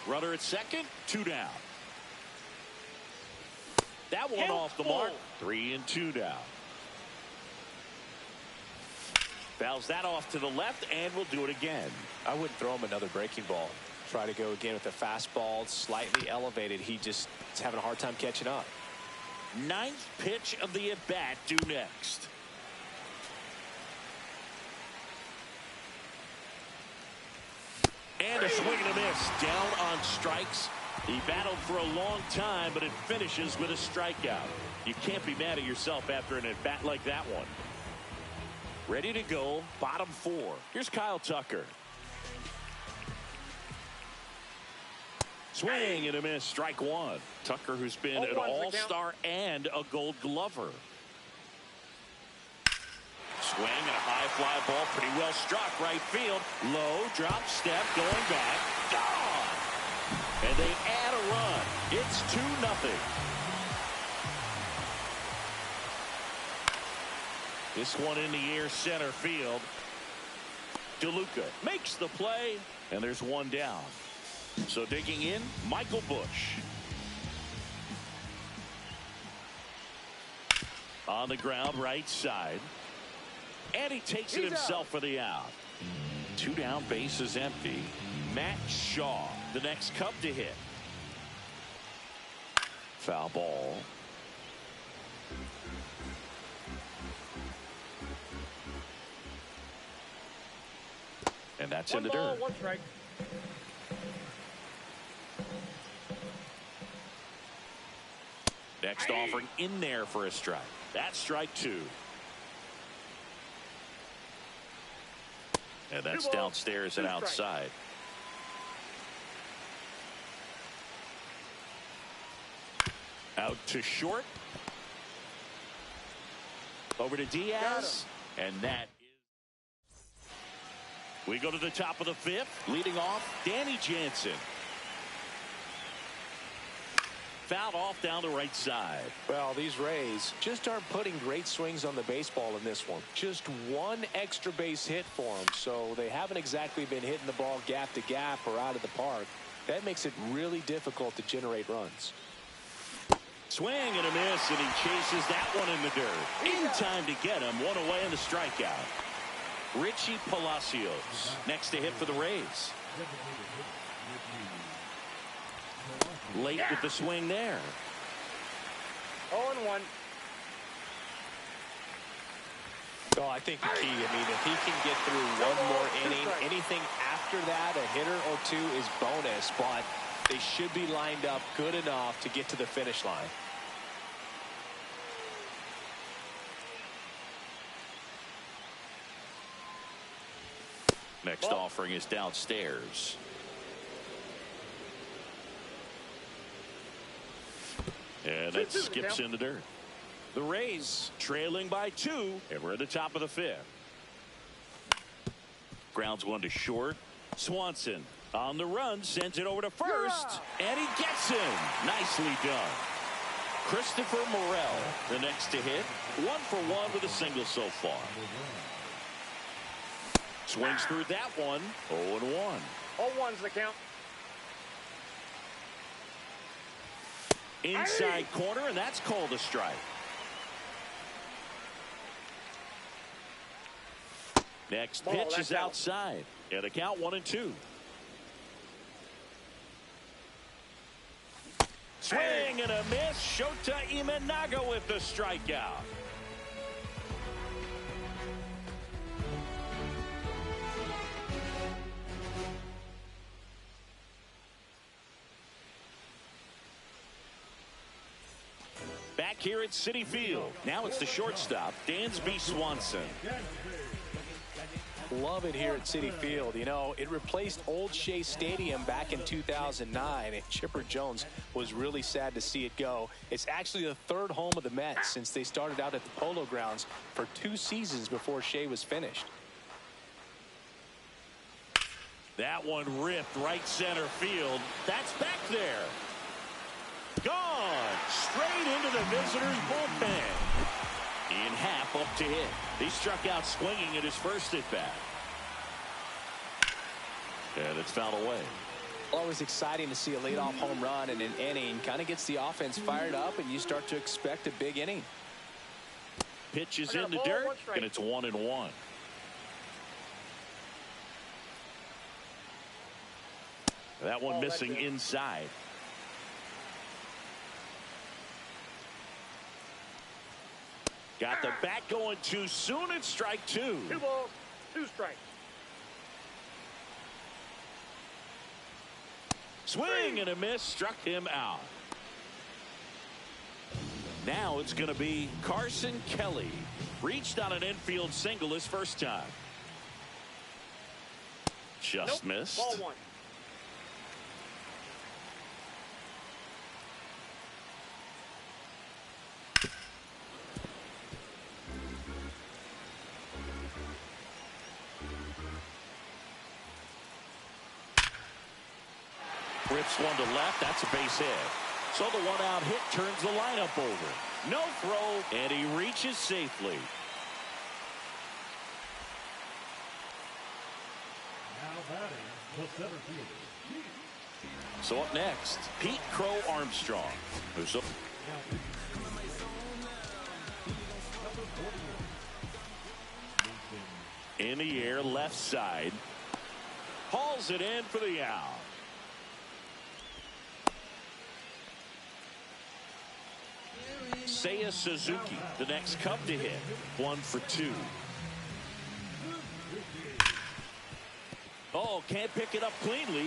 Runner at second. 2 down. That one off the mark. 3-2 down. Fouls that off to the left, and we'll do it again. I wouldn't throw him another breaking ball. Try to go again with the fastball slightly elevated. He just is having a hard time catching up. 9th pitch of the at-bat due next. And a swing and a miss. Down on strikes. He battled for a long time, but it finishes with a strikeout. You can't be mad at yourself after an at-bat like that one. Ready to go, bottom 4. Here's Kyle Tucker. Swing and a miss, strike 1. Tucker, who's been an all-star and a Gold Glover. Swing and a high fly ball, pretty well struck, right field. Low, drop step, going back, gone. And they add a run. It's 2-0. This one in the air, center field. DeLuca makes the play, and there's one down. So digging in, Michael Busch. On the ground, right side. And he takes it himself for the out. 2 down, bases empty. Matt Shaw, the next Cub to hit. Foul ball. And that's in the dirt. 1 strike. Next offering in there for a strike. That's strike 2. And that's downstairs and outside. Out to short. Over to Diaz. And that is. We go to the top of the 5th. Leading off, Danny Jansen. Fouled off down the right side. Well, these Rays just aren't putting great swings on the baseball in this one. Just 1 extra base hit for them, so they haven't exactly been hitting the ball gap to gap or out of the park. That makes it really difficult to generate runs. Swing and a miss, and he chases that one in the dirt. In time to get him. 1 away in the strikeout. Richie Palacios next to hit for the Rays. Late with the swing there. 0-1. Well, I think the key, if he can get through 1 more inning, anything after that, a hitter or 2 is bonus, but they should be lined up good enough to get to the finish line. Next offering is downstairs. And that skips in the dirt. The Rays trailing by 2, and we're at the top of the 5th. Grounds 1 to short. Swanson on the run, sends it over to first, and he gets him. Nicely done. Christopher Morel, the next to hit. 1 for 1 with a single so far. Swings through that one. 0-1. 0-1's the count. Inside corner, and that's called a strike. Next pitch is outside. And the count 1-2. Swing and a miss. Shota Imanaga with the strikeout. Back here at Citi Field. Now it's the shortstop, Dansby Swanson. Love it here at Citi Field. You know, it replaced Old Shea Stadium back in 2009, and Chipper Jones was really sad to see it go. It's actually the 3rd home of the Mets since they started out at the Polo Grounds for 2 seasons before Shea was finished. That one ripped right center field. That's back there. Gone straight into the visitors' bullpen. In half up to hit. He struck out swinging at his first at bat. And it's fouled away. Always exciting to see a leadoff home run in an inning. Kind of gets the offense fired up, and you start to expect a big inning. Pitch is in the dirt, and it's 1-1. That one missing inside. Got the bat going too soon. It's strike 2. 2 balls, 2 strikes. Swing and a miss, struck him out. Now it's going to be Carson Kelly. Reached on an infield single his first time. Just missed. Ball one. Rips one to left. That's a base hit. So the one-out hit turns the lineup over. No throw, and he reaches safely. Now batting the center fielder. So up next, Pete Crow Armstrong. Who's up? In the air, left side. Hauls it in for the out. Seiya Suzuki, the next Cub to hit. 1 for 2. Oh, can't pick it up cleanly.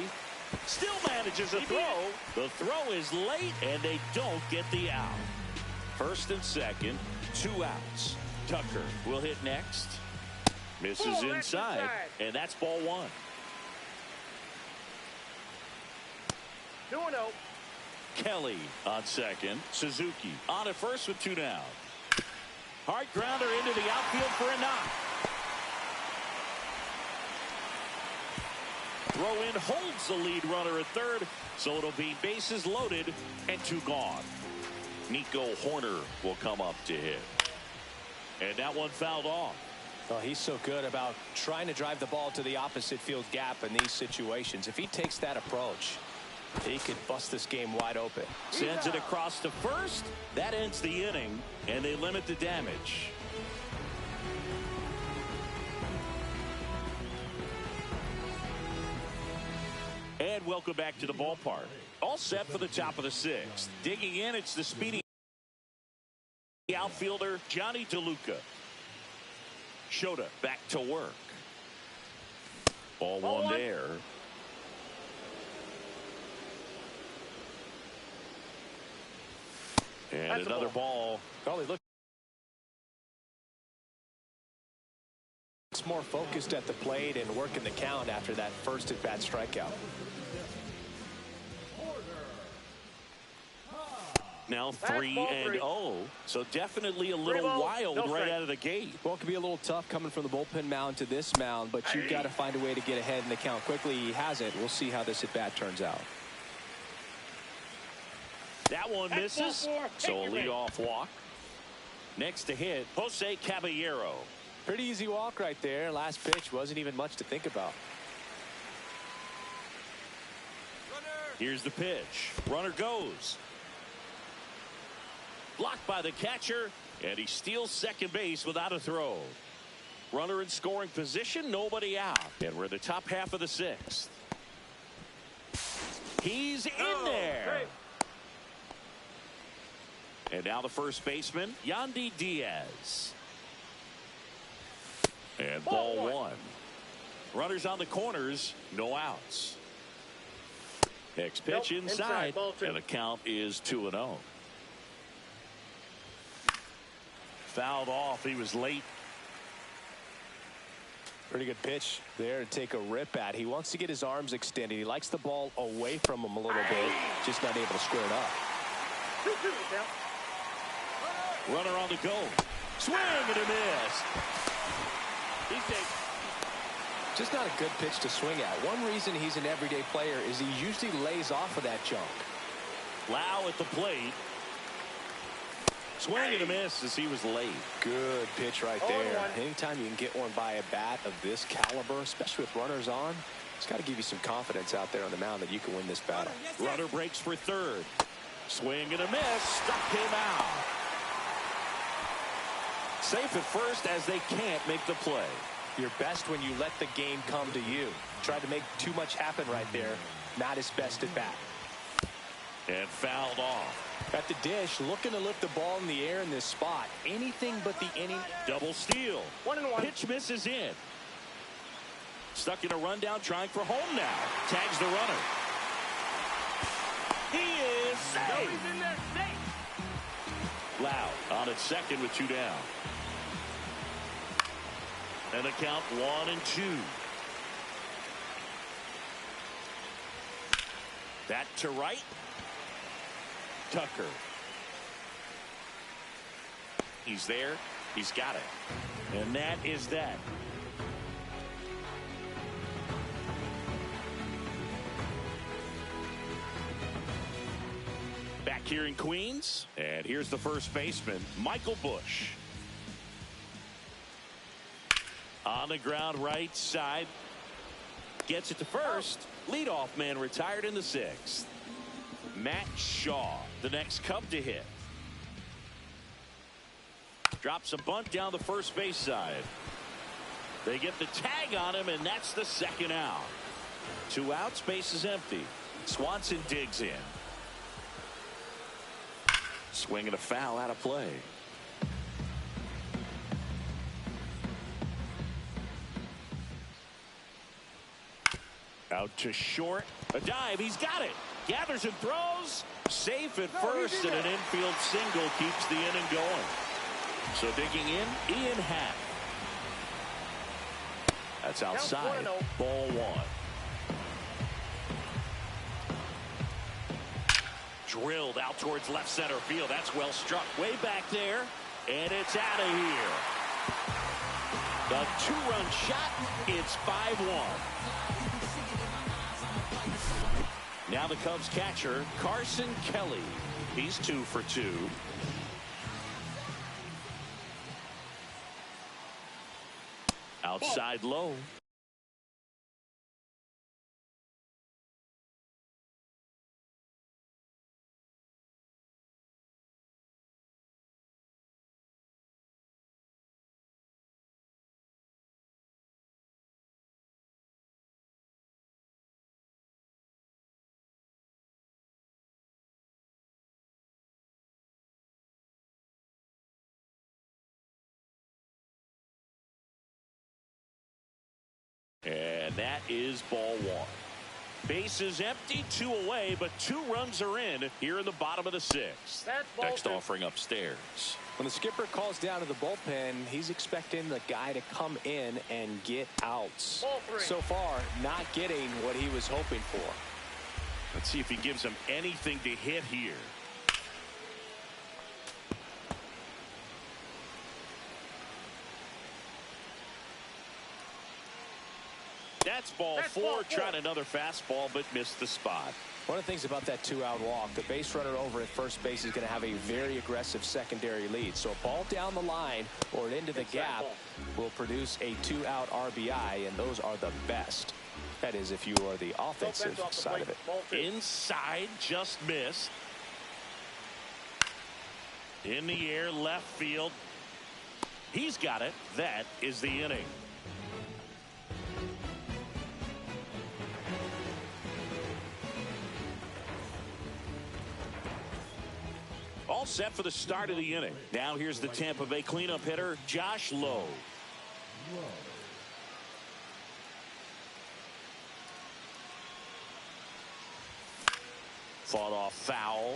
Still manages a throw. The throw is late, and they don't get the out. First and second, 2 outs. Tucker will hit next. Misses inside, and that's ball 1. 2-0. Kelly on second. Suzuki on at first with 2 down. Hard grounder into the outfield for a knock. Throw in holds the lead runner at third, so it'll be bases loaded and 2 gone. Nico Horner will come up to hit. And that one fouled off. Well, he's so good about trying to drive the ball to the opposite field gap in these situations. If he takes that approach, he could bust this game wide open. Sends it across to first. That ends the inning, and they limit the damage. And welcome back to the ballpark. All set for the top of the 6th. Digging in, it's the speedy outfielder, Johnny DeLuca. Shota back to work. Ball 1 there. And that's another ball. Well, he looks more focused at the plate and working the count after that first at-bat strikeout. Now 3-0, so definitely a little wild right out of the gate. Well, it could be a little tough coming from the bullpen mound to this mound, but you've got to find a way to get ahead in the count quickly. He hasn't. We'll see how this at-bat turns out. That one misses, so a leadoff walk. Next to hit, Jose Caballero. Pretty easy walk right there. Last pitch wasn't even much to think about. Here's the pitch. Runner goes. Blocked by the catcher, and he steals second base without a throw. Runner in scoring position, nobody out. And we're in the top half of the 6th. He's in there. And now the first baseman, Yandy Diaz. And ball 1. Runners on the corners, no outs. Next pitch inside, and the count is 2-0. Fouled off. He was late. Pretty good pitch there to take a rip at. He wants to get his arms extended. He likes the ball away from him a little bit. Just not able to square it up. Runner on the go. Swing and a miss. Just not a good pitch to swing at. One reason he's an everyday player is he usually lays off of that junk. Lau at the plate. Swing and a miss as he was late. Good pitch right there. Anytime you can get one by a bat of this caliber, especially with runners on, it's got to give you some confidence out there on the mound that you can win this battle. Runner breaks for third. Swing and a miss. Struck him out. Safe at first as they can't make the play. You're best when you let the game come to you. Tried to make too much happen right there. Not his best at bat. And fouled off. At the dish, looking to lift the ball in the air in this spot. Anything but the inning. Double steal. 1-1. Pitch misses in. Stuck in a rundown, trying for home now. Tags the runner. He is safe. Nobody's in there safe. Loud on at second with 2 down. And the count 1-2. That to right. Tucker. He's there. He's got it. And that is that. Back here in Queens. And here's the first baseman, Michael Busch. On the ground right side. Gets it to first. Leadoff man retired in the 6th. Matt Shaw, the next Cub to hit. Drops a bunt down the first base side. They get the tag on him, and that's the 2nd out. 2 outs, base is empty. Swanson digs in. Swing and a foul out of play. Out to short. A dive. He's got it. Gathers and throws. Safe at first, and an infield single keeps the inning going. So digging in, Ian Happ. That's outside. Ball 1. Drilled out towards left center field. That's well struck. Way back there. And it's out of here. The 2-run shot. It's 5-1. Now the Cubs catcher, Carson Kelly. He's 2 for 2. Outside low. And that is ball 1. Base is empty, 2 away, but 2 runs are in here in the bottom of the 6th. Next offering upstairs. When the skipper calls down to the bullpen, he's expecting the guy to come in and get outs. So far, not getting what he was hoping for. Let's see if he gives him anything to hit here. That's ball 4, trying another fastball, but missed the spot. One of the things about that 2-out walk, the base runner over at first base is going to have a very aggressive secondary lead. So a ball down the line or into the gap will produce a 2-out RBI, and those are the best. That is, if you are the offensive side of it. Inside, just missed. In the air, left field. He's got it. That is the inning. All set for the start of the inning. Now here's the Tampa Bay cleanup hitter, Josh Lowe. Fought off foul.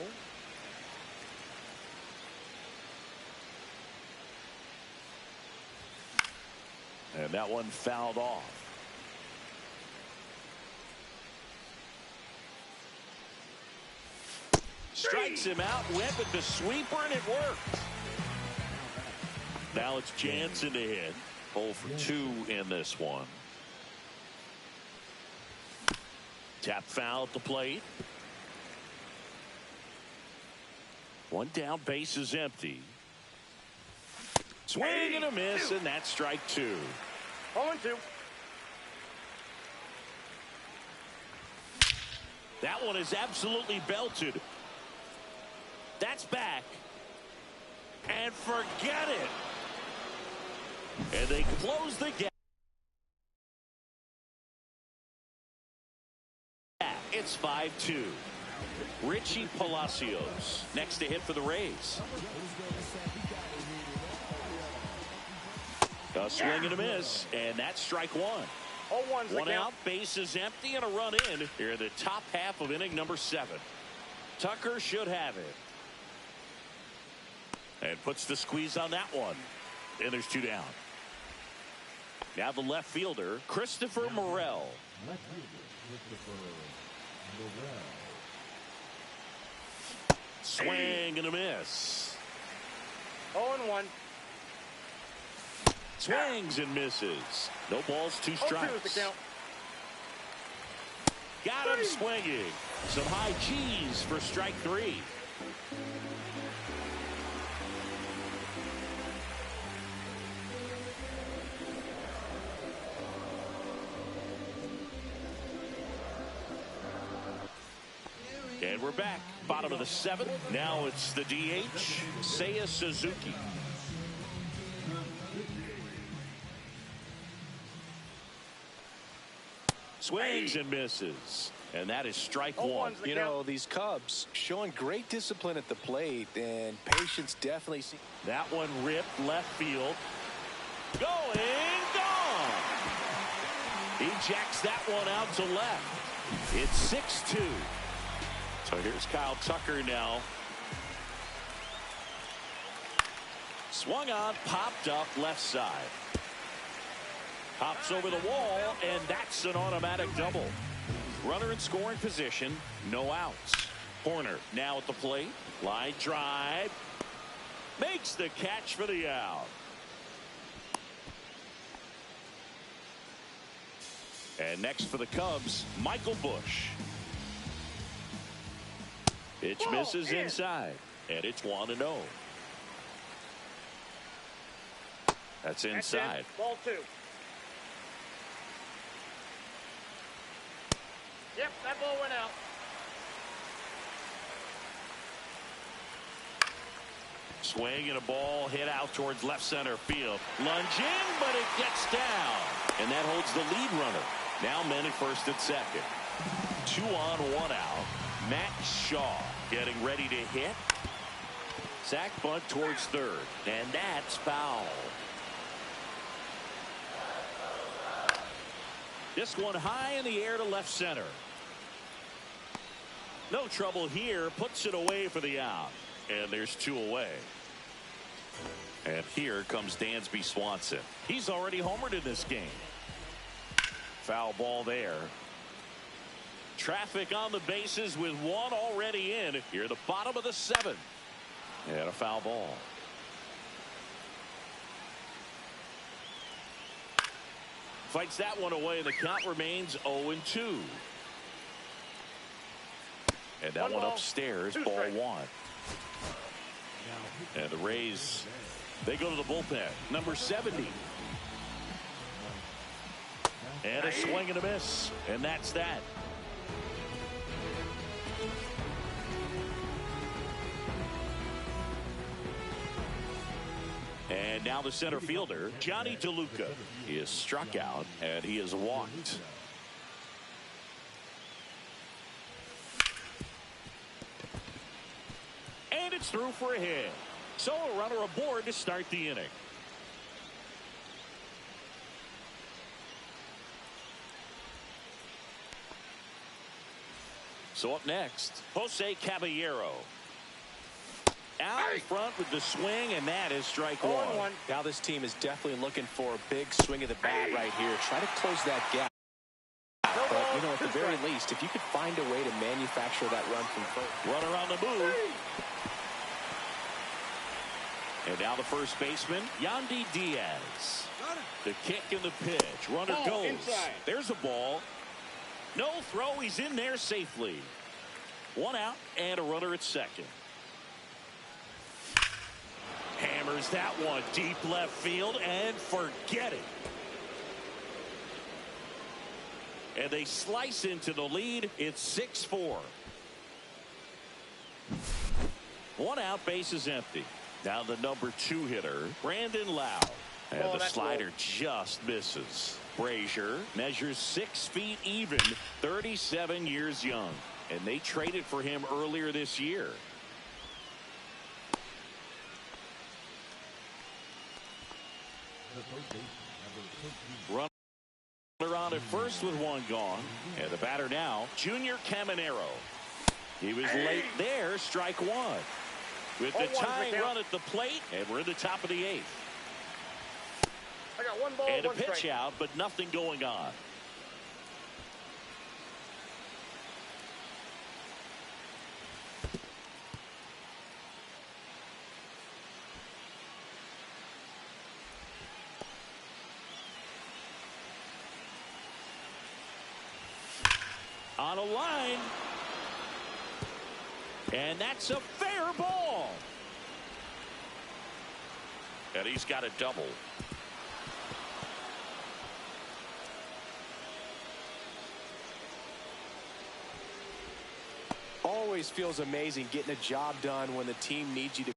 And that one fouled off. Strikes him out, went with the sweeper, and it worked. Now it's Jansen to hit. 0 for 2 in this one. Tap foul at the plate. 1 down, base is empty. Swing and a miss, and that's strike 2. 0-2. That one is absolutely belted. That's back. And forget it. And they close the gap. It's 5-2. Richie Palacios next to hit for the Rays. A swing and a miss, and that's strike 1. 0-1's 1 out, base is empty, and a run in here in the top half of inning number 7. Tucker should have it. And puts the squeeze on that one. And there's 2 down. Now the left fielder, Christopher Morel. Left fielder, Christopher Morel. Swing and a miss. 0-1. Swings and misses. No balls, 2 strikes. 0-2 is the count. Got him swinging. Some high G's for strike 3. And we're back. Bottom of the 7th. Now it's the DH, Seiya Suzuki. Swings and misses. And that is strike 1. You know, these Cubs showing great discipline at the plate, and patience definitely. That one ripped left field. Going, gone. He jacks that one out to left. It's 6-2. So here's Kyle Tucker now. Swung on, popped up left side. Pops over the wall, and that's an automatic double. Runner in scoring position, no outs. Horner now at the plate. Line drive. Makes the catch for the out. And next for the Cubs, Michael Busch. Pitch misses inside, and it's 1-0. That's inside. Ball 2. Yep, that ball went out. Swing and a ball hit out towards left center field. Lunging, but it gets down. And that holds the lead runner. Now men at first and second. 2 on, 1 out. Matt Shaw getting ready to hit. Sack bunt towards third. And that's foul. This one high in the air to left center. No trouble here. Puts it away for the out. And there's 2 away. And here comes Dansby Swanson. He's already homered in this game. Foul ball there. Traffic on the bases with 1 already in. Here at the bottom of the 7th. And a foul ball. Fights that one away, and the count remains 0-2. And that one upstairs, ball 1. And the Rays, they go to the bullpen. Number 70. And a swing and a miss. And that's that. And now the center fielder, Johnny DeLuca. He is struck out, and he is walked. And it's through for a hit. So a runner aboard to start the inning. So up next, Jose Caballero. Out in front with the swing, and that is strike 1. Now this team is definitely looking for a big swing of the bat right here. Try to close that gap. But, you know, at the very least, if you could find a way to manufacture that run from first. Runner on the move. And now the first baseman, Yandy Diaz. The kick and the pitch. Runner goes. Inside. There's a ball. No throw. He's in there safely. 1 out and a runner at second. Hammers that one deep left field and forget it. And they slice into the lead. It's 6-4. 1 out, base is empty. Now the number 2 hitter, Brandon Lowe. And the slider just misses. Brazier measures 6 feet even, 37 years young. And they traded for him earlier this year. Runner on at first with 1 gone. And the batter now, Junior Caminero. He was late there. Strike one. With the tying run at the plate, and we're in the top of the 8th. I got one ball, and a one pitch strike. out, but nothing going on. On a line. And that's a fair ball. And he's got a double. Always feels amazing getting a job done when the team needs you to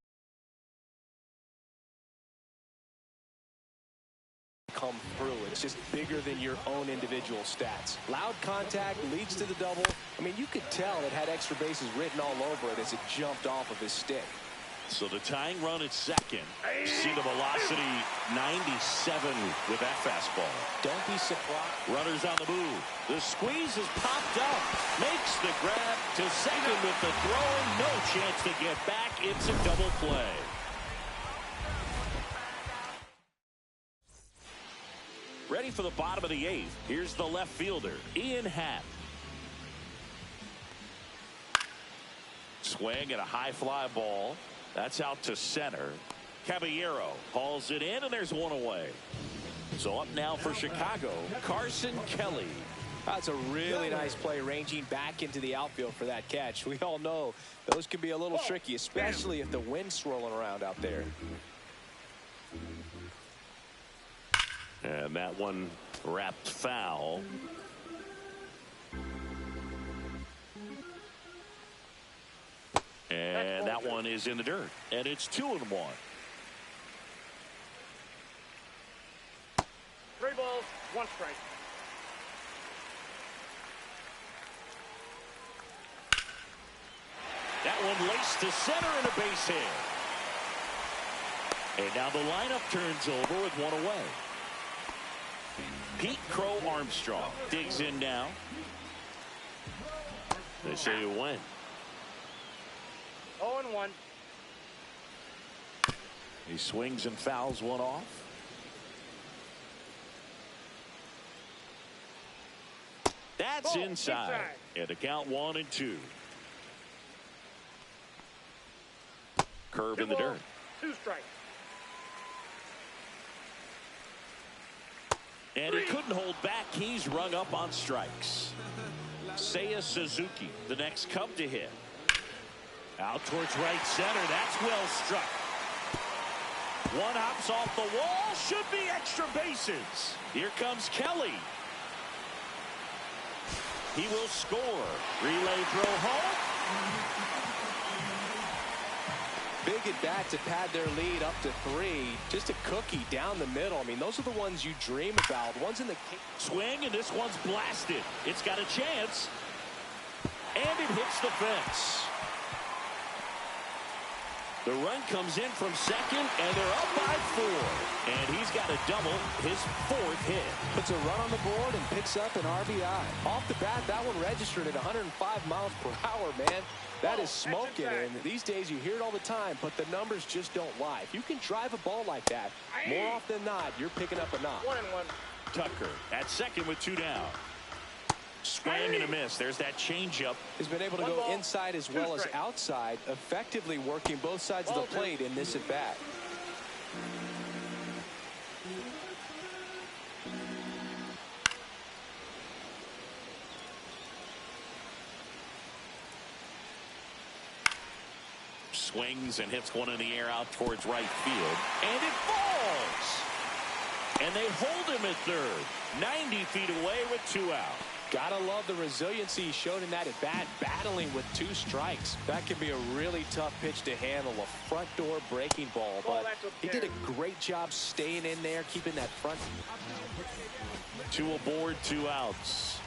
come through. It's just bigger than your own individual stats. Loud contact leads to the double. I mean, you could tell it had extra bases written all over it as it jumped off of his stick. So the tying run at second. See the velocity 97 with that fastball. Don't be surprised. Runners on the move. The squeeze is popped up. Makes the grab to second with the throw. No chance to get back. It's a double play. Ready for the bottom of the 8th. Here's the left fielder, Ian Happ. Swing and a high fly ball. That's out to center. Caballero hauls it in, and there's one away. So up now for Chicago, Carson Kelly. That's a really nice play, ranging back into the outfield for that catch. We all know those can be a little tricky, especially if the wind's swirling around out there. And that one wrapped foul. And that one is in the dirt. And it's 2-1. 3 balls, 1 strike. That one laced to center and a base hit. And now the lineup turns over with one away. Pete Crow Armstrong digs in now. They say you win. 0-1. He swings and fouls one off. That's inside. And the count 1-2. Curve in the dirt. 2 strikes. And he couldn't hold back. He's rung up on strikes. Seiya Suzuki, the next Cub to hit. Out towards right center. That's well struck. One hops off the wall. Should be extra bases. Here comes Kelly. He will score. Relay throw home. Big at bat to pad their lead up to 3. Just a cookie down the middle. I mean, those are the ones you dream about. Ones in the swing, and this one's blasted. It's got a chance. And it hits the fence. The run comes in from second, and they're up by 4. And he's got a double, his 4th hit. Puts a run on the board and picks up an RBI. Off the bat, that one registered at 105 miles per hour, man. That is smoking, and these days you hear it all the time, but the numbers just don't lie. If you can drive a ball like that, more often than not, you're picking up a knock. 1-1. Tucker at second with 2 down. Swing and a miss. There's that changeup. He's been able to go inside as well as outside, effectively working both sides of the plate in this at bat. Swings and hits one in the air out towards right field. And it falls. And they hold him at third. 90 feet away with 2 out. Gotta love the resiliency he showed in that at bat, battling with 2 strikes. That can be a really tough pitch to handle, a front door breaking ball. But he did a great job staying in there, keeping that front. 2 aboard, 2 outs.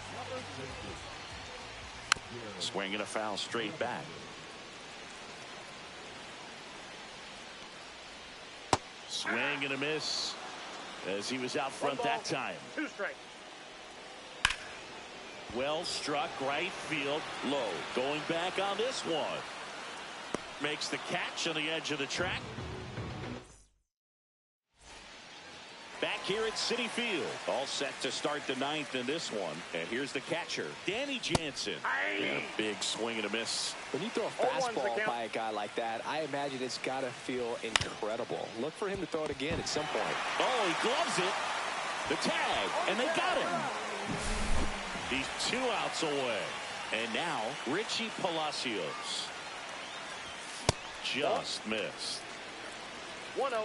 Swing and a foul straight back. Swing and a miss as he was out front that time. 2 strikes. Well struck right field low. Going back on this one. Makes the catch on the edge of the track. Back here at Citi Field. All set to start the ninth in this one. And here's the catcher, Danny Jansen. And a big swing and a miss. When you throw a fastball by a guy like that, I imagine it's got to feel incredible. Look for him to throw it again at some point. Oh, he gloves it. The tag, and they got him. He's 2 outs away. And now, Richie Palacios. Just missed. 1-0.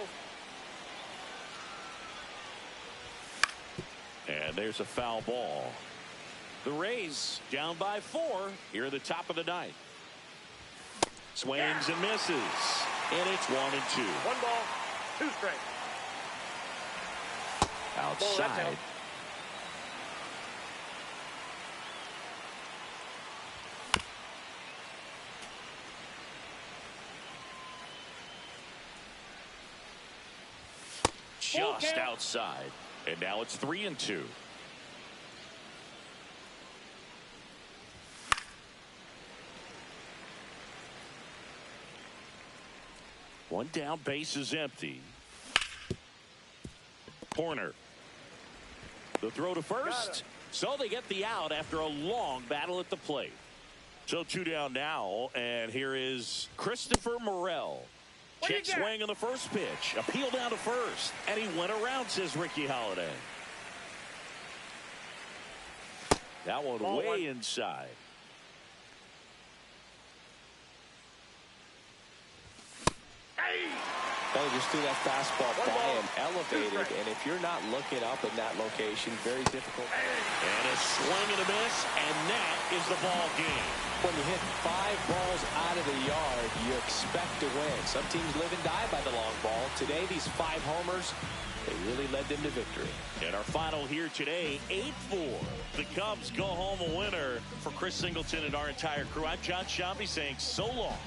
And there's a foul ball. The Rays down by 4 here at the top of the ninth. Swings and misses. And it's 1-2. 1 ball, 2 strikes. Outside. Just outside. And now it's 3-2. One down, base is empty. Corner. The throw to first. So they get the out after a long battle at the plate. So 2 down now, and here is Christopher Morel. Check swing on the first pitch. Appeal down to first. And he went around, says Ricky Holiday. That one way inside. They just threw that fastball by him, elevated, and if you're not looking up in that location, very difficult. And a swing and a miss, and that is the ball game. When you hit 5 balls out of the yard, you expect to win. Some teams live and die by the long ball. Today, these 5 homers, they really led them to victory. And our final here today, 8-4. The Cubs go home a winner. For Chris Singleton and our entire crew, I'm John Sciambi saying so long.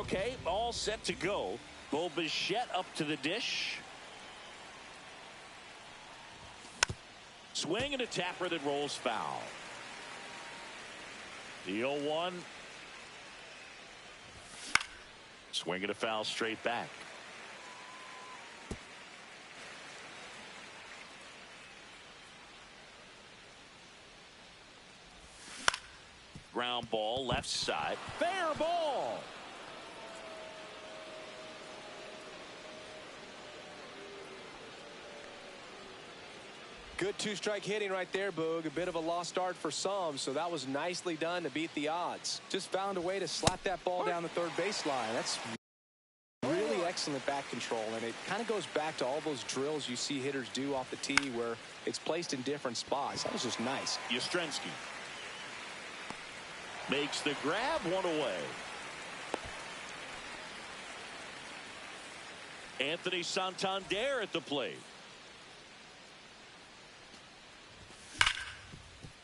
Okay, all set to go. Bo Bichette up to the dish. Swing and a tapper that rolls foul. The 0-1. Swing and a foul straight back. Ground ball left side. Fair ball. Good two-strike hitting right there, Boog. A bit of a lost start for some, so that was nicely done to beat the odds. Just found a way to slap that ball down the third baseline. That's really excellent back control, and it kind of goes back to all those drills you see hitters do off the tee where it's placed in different spots. That was just nice. Yastrzemski makes the grab, one away. Anthony Santander at the plate.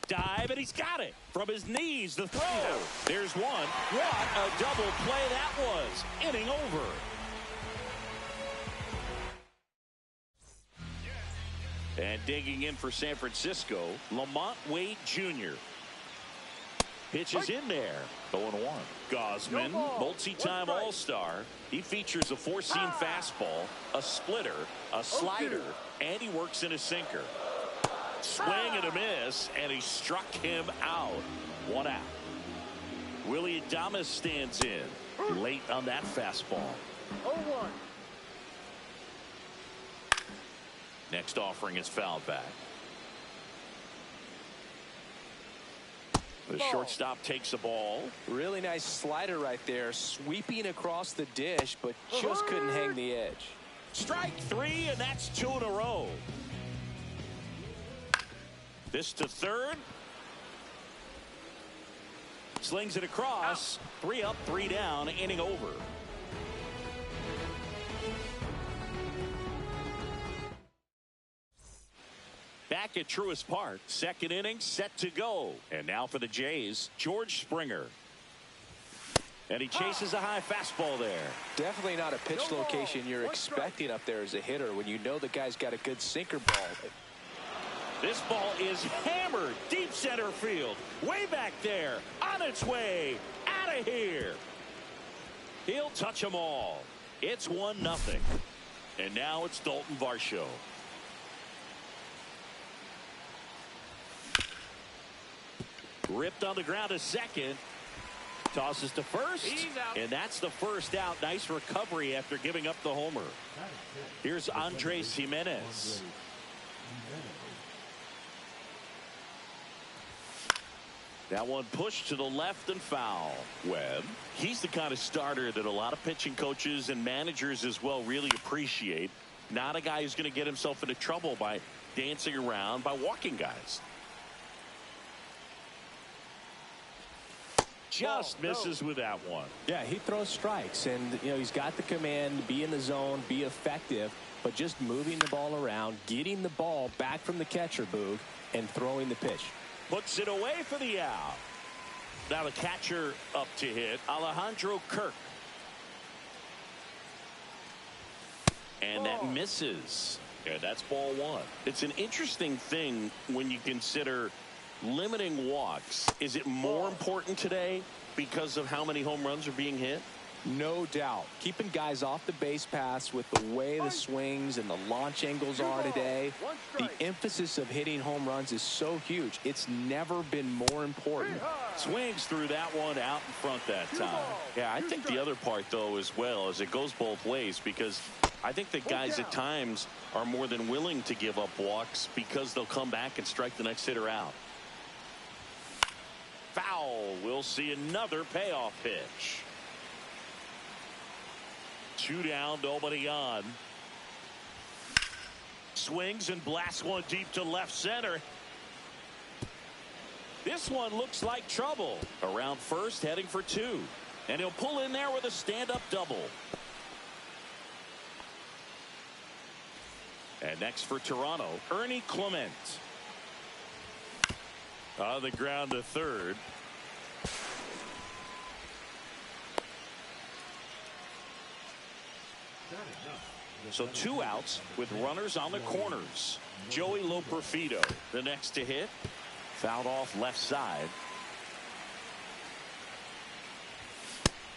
Dive, and he's got it. From his knees, the throw. There's one. What a double play that was. Inning over. And digging in for San Francisco, Lamont Wade Jr. Pitches in there. 0-1. Gausman, multi-time All-Star. He features a four-seam fastball, a splitter, a slider, and he works in a sinker. Swing and a miss, and he struck him out. 1 out. Willy Adames stands in late on that fastball. 0-1. Next offering is fouled back. The shortstop takes the ball. Really nice slider right there, sweeping across the dish, but just couldn't hang the edge. Strike 3, and that's 2 in a row. This to third. Slings it across. 3 up, 3 down, inning over. Back at Truist Park, second inning set to go. And now for the Jays, George Springer. And he chases a high fastball there. Definitely not a pitch location you're expecting up there as a hitter when you know the guy's got a good sinker ball. This ball is hammered deep center field. Way back there. On its way. Out of here. He'll touch them all. It's 1-0. And now it's Dalton Varsho. Ripped on the ground to second. Tosses to first. And that's the first out. Nice recovery after giving up the homer. Here's Andres Gimenez. That one pushed to the left and foul. Webb. He's the kind of starter that a lot of pitching coaches and managers as well really appreciate. Not a guy who's going to get himself into trouble by dancing around, by walking guys. Just misses with that one. Yeah, he throws strikes, and you know he's got the command, be in the zone, be effective, but just moving the ball around, getting the ball back from the catcher, Boog, and throwing the pitch. Puts it away for the out. Now the catcher up to hit, Alejandro Kirk. And that misses. And that's ball 1. It's an interesting thing when you consider limiting walks. Is it more important today because of how many home runs are being hit? No doubt. Keeping guys off the base paths with the way the swings and the launch angles are today. The emphasis of hitting home runs is so huge. It's never been more important. Swings through that one out in front that time. Yeah, I think the other part, though, as well, is it goes both ways because I think that guys at times are more than willing to give up walks because they'll come back and strike the next hitter out. Foul. We'll see another payoff pitch. 2 down, nobody on. Swings and blasts one deep to left center. This one looks like trouble. Around first, heading for 2. And he'll pull in there with a stand-up double. And next for Toronto, Ernie Clement. On the ground to third. So 2 outs with runners on the corners. Joey Loperfido, the next to hit. Fouled off left side.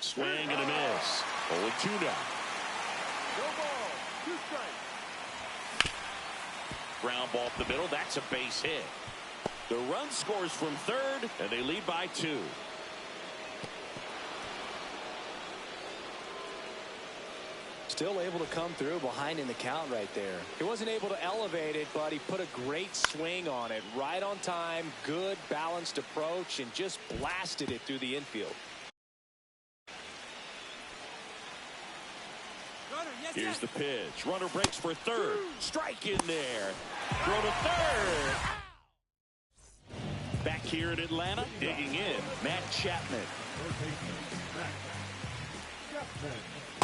Swing and a miss. 0-2 now. No ball. 2 strikes. Ground ball up the middle. That's a base hit. The run scores from third, and they lead by 2. Still able to come through behind in the count right there. He wasn't able to elevate it, but he put a great swing on it. Right on time, good balanced approach, and just blasted it through the infield. Here's the pitch. Runner breaks for third. Strike in there. Throw to third. Back here in Atlanta, digging in, Matt Chapman.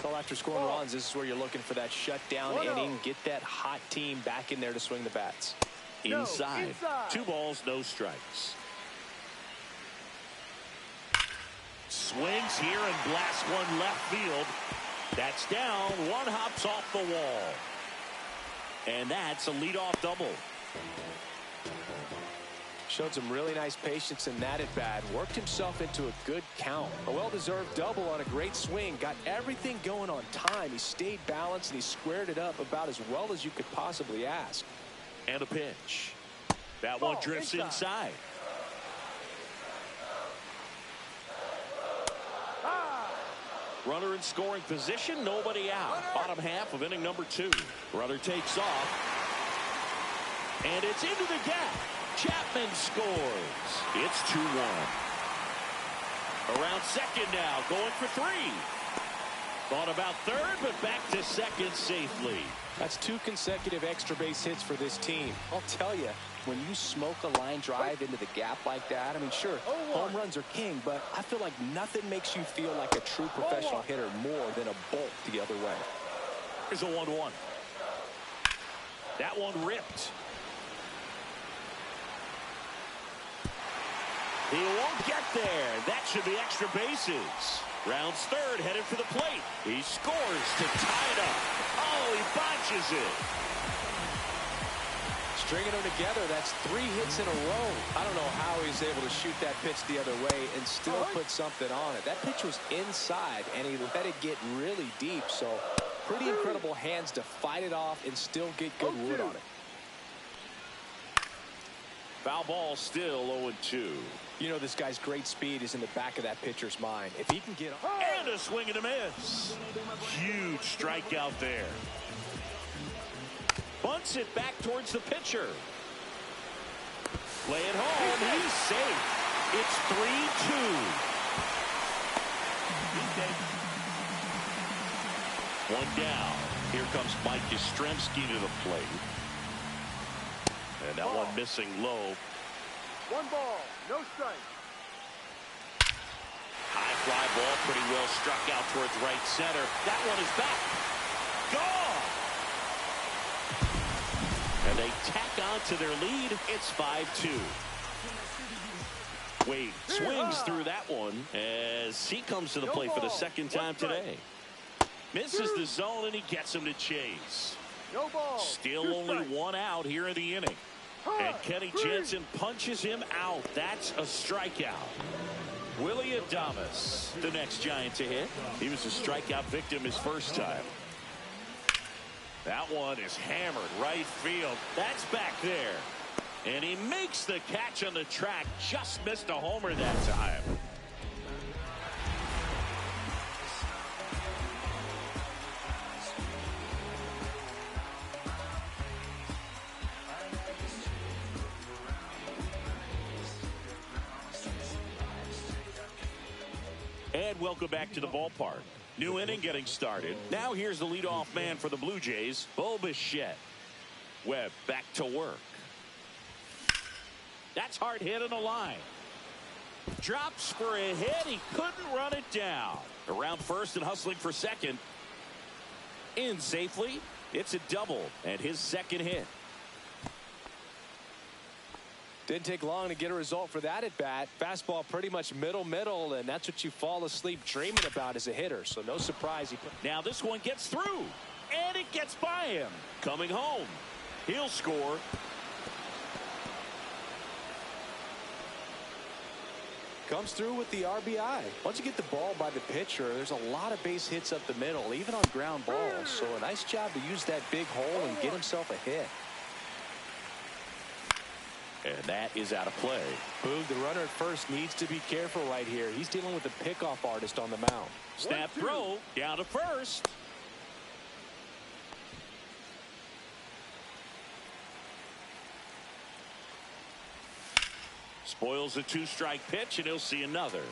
Well, after scoring runs, this is where you're looking for that shutdown inning. Get that hot team back in there to swing the bats. Inside. 2 balls, no strikes. Swings here and blasts one left field. That's down. 1 hops off the wall. And that's a leadoff double. Showed some really nice patience in that at bat. Worked himself into a good count. A well-deserved double on a great swing. Got everything going on time. He stayed balanced and he squared it up about as well as you could possibly ask. And a pitch. That one drifts inside. Runner in scoring position. Nobody out. Bottom half of inning number 2. Runner takes off. And it's into the gap. Chapman scores. It's 2-1. Around second now, going for 3. Thought about third, but back to second safely. That's 2 consecutive extra base hits for this team. I'll tell you, when you smoke a line drive into the gap like that, I mean, sure, home runs are king, but I feel like nothing makes you feel like a true professional hitter more than a bolt the other way. Here's a 1-1. That one ripped. He won't get there. That should be extra bases. Rounds third, headed for the plate. He scores to tie it up. Oh, he botches it. Stringing them together, that's 3 hits in a row. I don't know how he's able to shoot that pitch the other way and still put something on it. That pitch was inside, and he let it get really deep. So pretty incredible hands to fight it off and still get good wood on it. Foul ball, still 0-2. You know, this guy's great speed is in the back of that pitcher's mind. If he can get on. And a swing and a miss. Huge strikeout there. Bunts it back towards the pitcher. Play it home. He's safe. It's 3-2. 1 down. Here comes Mike Yastrzemski to the plate. And that one missing low. 1 ball, no strike. High fly ball, pretty well struck out towards right center. That one is back. Gone! And they tack on to their lead. It's 5-2. Wade swings through that one as he comes to the plate for the second time today. Misses the zone and he gets him to chase. No ball. Still only 1 out here in the inning. And Kenny Jansen punches him out. That's a strikeout. Willy Adames, the next Giant to hit. He was a strikeout victim his first time. That one is hammered right field. That's back there. And he makes the catch on the track. Just missed a homer that time. And welcome back to the ballpark. New inning getting started. Now here's the leadoff man for the Blue Jays, Bo Bichette. Webb back to work. That's hard hit on the line. Drops for a hit. He couldn't run it down. Around first and hustling for second. In safely. It's a double and his second hit. Didn't take long to get a result for that at bat. Fastball pretty much middle, and that's what you fall asleep dreaming about as a hitter. So no surprise. Now this one gets through. and it gets by him. Coming home. He'll score. Comes through with the RBI. Once you get the ball by the pitcher, there's a lot of base hits up the middle, even on ground balls. So a nice job to use that big hole and get himself a hit. And that is out of play. Boog, the runner at first needs to be careful right here. He's dealing with a pickoff artist on the mound. Snap throw down to first. Spoils a two-strike pitch, and he'll see another.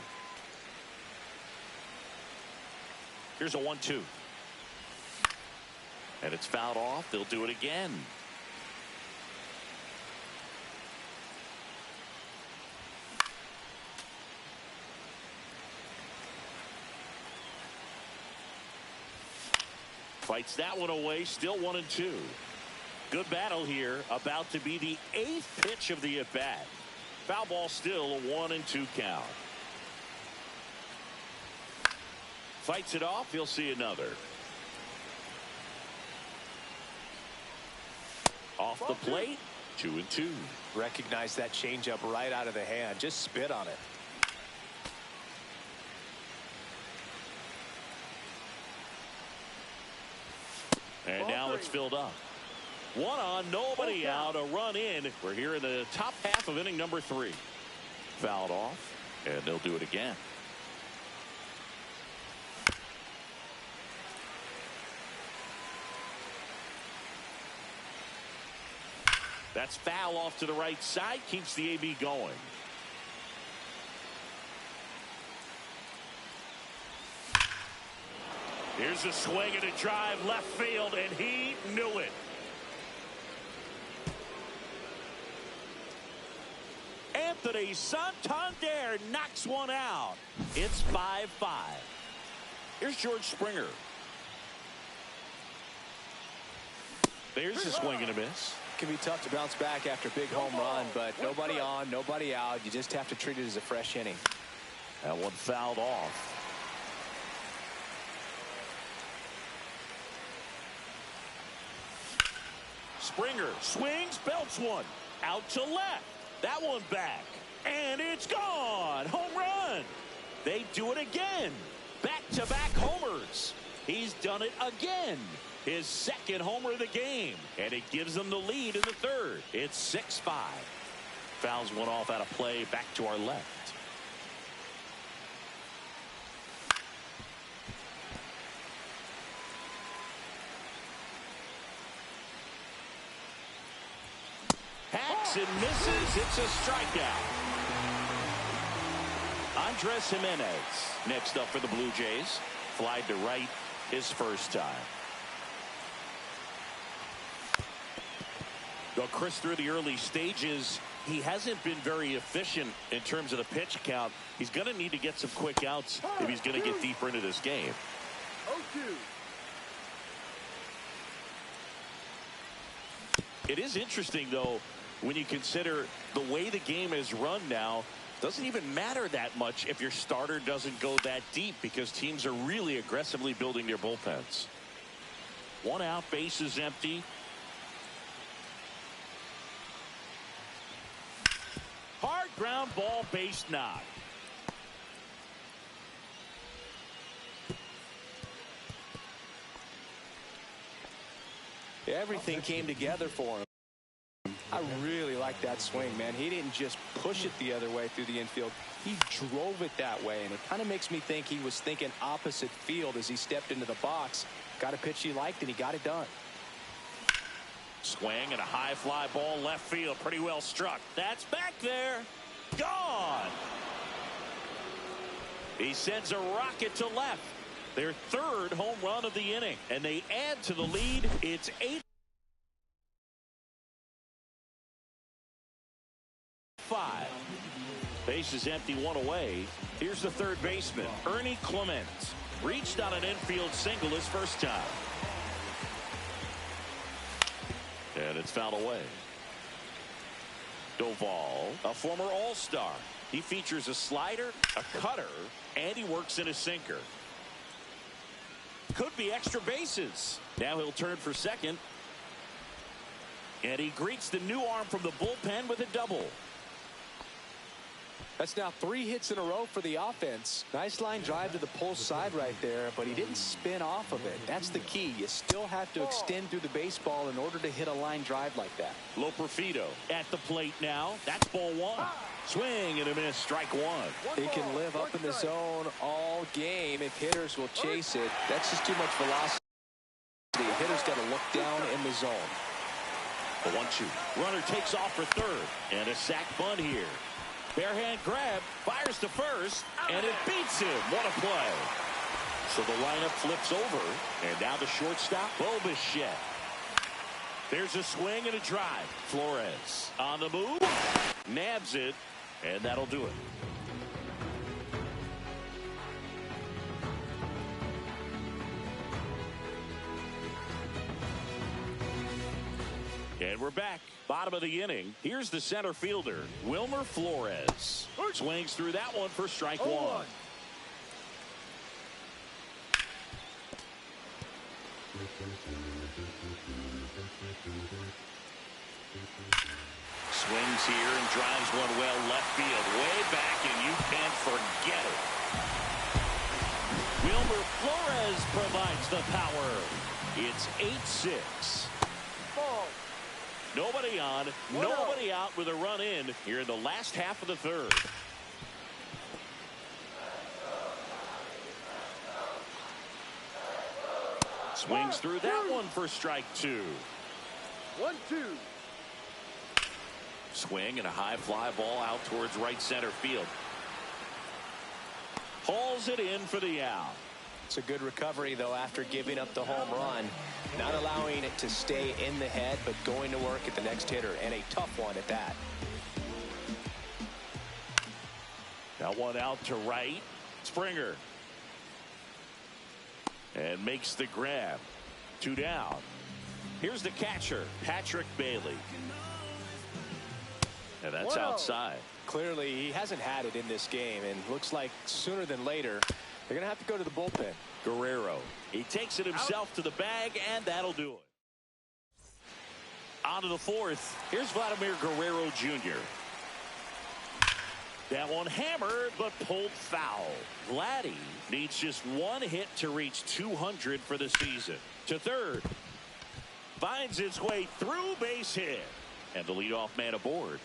Here's a 1-2. And it's fouled off. They'll do it again. Fights that one away. Still 1-2. Good battle here. About to be the 8th pitch of the at-bat. Foul ball, still a 1-2 count. Fights it off. He'll see another. Off the plate. 2-2. Recognize that changeup right out of the hand. Just spit on it. And now it's filled up. One on, nobody out, a run in. We're here in the top half of inning number 3. Fouled off, and they'll do it again. That's foul off to the right side, keeps the AB going. Here's a swing and a drive left field, and he knew it. Anthony Santander knocks one out. It's 5-5. Here's George Springer. There's a swing and a miss. Can be tough to bounce back after a big home run, but nobody on, nobody out. You just have to treat it as a fresh inning. That one fouled off. Springer swings, belts one. Out to left. That one back. And it's gone. Home run. They do it again. Back-to-back homers. He's done it again. His second homer of the game. And it gives them the lead in the third. It's 6-5. Fouls one off out of play. Back to our left. Hacks and misses. It's a strikeout. Andres Jimenez next up for the Blue Jays. Flied to right his first time. Well, Chris, through the early stages, he hasn't been very efficient in terms of the pitch count. He's going to need to get some quick outs if he's going to get deeper into this game. 0-2. It is interesting, though, when you consider the way the game is run now. Doesn't even matter that much if your starter doesn't go that deep, because teams are really aggressively building their bullpens. One out, base is empty. Hard ground ball, base knock. Everything came together for him. I really like that swing, man. He didn't just push it the other way through the infield. He drove it that way, and it kind of makes me think he was thinking opposite field as he stepped into the box. Got a pitch he liked, and he got it done. Swing and a high fly ball left field. Pretty well struck. That's back there. Gone. He sends a rocket to left. Their third home run of the inning, and they add to the lead. It's 8-5. Base is empty, one away. Here's the third baseman, Ernie Clement. Reached on an infield single his first time. And it's fouled away. Doval, a former All-Star. He features a slider, a cutter, and he works in a sinker. could be extra bases. Now he'll turn for second. And he greets the new arm from the bullpen with a double. That's now 3 hits in a row for the offense. Nice line drive to the pull side right there, but he didn't spin off of it. That's the key. You still have to extend through the baseball in order to hit a line drive like that. Loperfido at the plate now. That's ball 1. Swing and a miss, strike 1. He can live up in the zone all game if hitters will chase it. That's just too much velocity. The hitter's got to look down in the zone. The 1-2. Runner takes off for third. And a sac bunt here. Barehand grab, fires to first, and it beats him. What a play. So the lineup flips over, and now the shortstop, Bo Bichette. There's a swing and a drive. Flores on the move, nabs it, and that'll do it. And we're back. Bottom of the inning. Here's the center fielder, Wilmer Flores. Swings through that one for strike 1. Swings here and drives one well left field. Way back, and you can't forget it. Wilmer Flores provides the power. It's 8-6. Nobody on, nobody out with a run in here in the last half of the third. Swings through that one for strike 2. 1-2. Swing and a high fly ball out towards right center field. Hauls it in for the out. It's a good recovery, though, after giving up the home run. Not allowing it to stay in the head, but going to work at the next hitter, and a tough one at that. Now one out to right. Springer. And makes the grab. 2 down. Here's the catcher, Patrick Bailey. And that's outside. Clearly, he hasn't had it in this game, and looks like sooner than later, they're going to have to go to the bullpen. Guerrero. He takes it himself to the bag, and that'll do it. On to the 4th. Here's Vladimir Guerrero Jr. That one hammered, but pulled foul. Vladdy needs just 1 hit to reach 200 for the season. To third. Finds its way through, base hit. And the leadoff man aboard.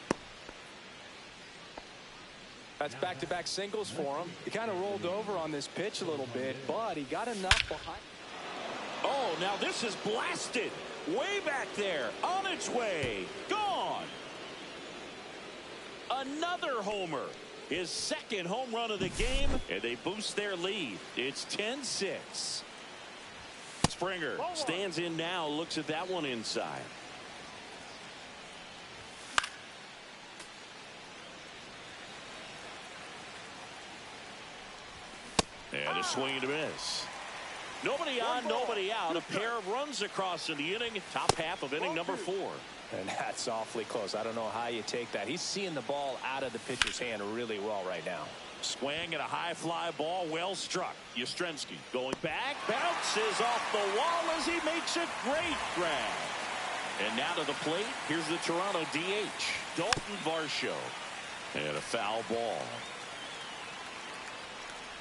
That's back-to-back singles for him. He kind of rolled over on this pitch a little bit, but he got enough behind. Oh, now this is blasted. Way back there. On its way. Gone. Another homer. His 2nd home run of the game, and they boost their lead. It's 10-6. Springer stands in now, looks at that one inside. And a swing and a miss. Nobody on, nobody out. A pair of runs across in the inning. Top half of inning number 4. And that's awfully close. I don't know how you take that. He's seeing the ball out of the pitcher's hand really well right now. Swing and a high fly ball, well struck. Yastrzemski going back, bounces off the wall as he makes a great grab. And now to the plate, here's the Toronto DH, Dalton Varsho. And a foul ball.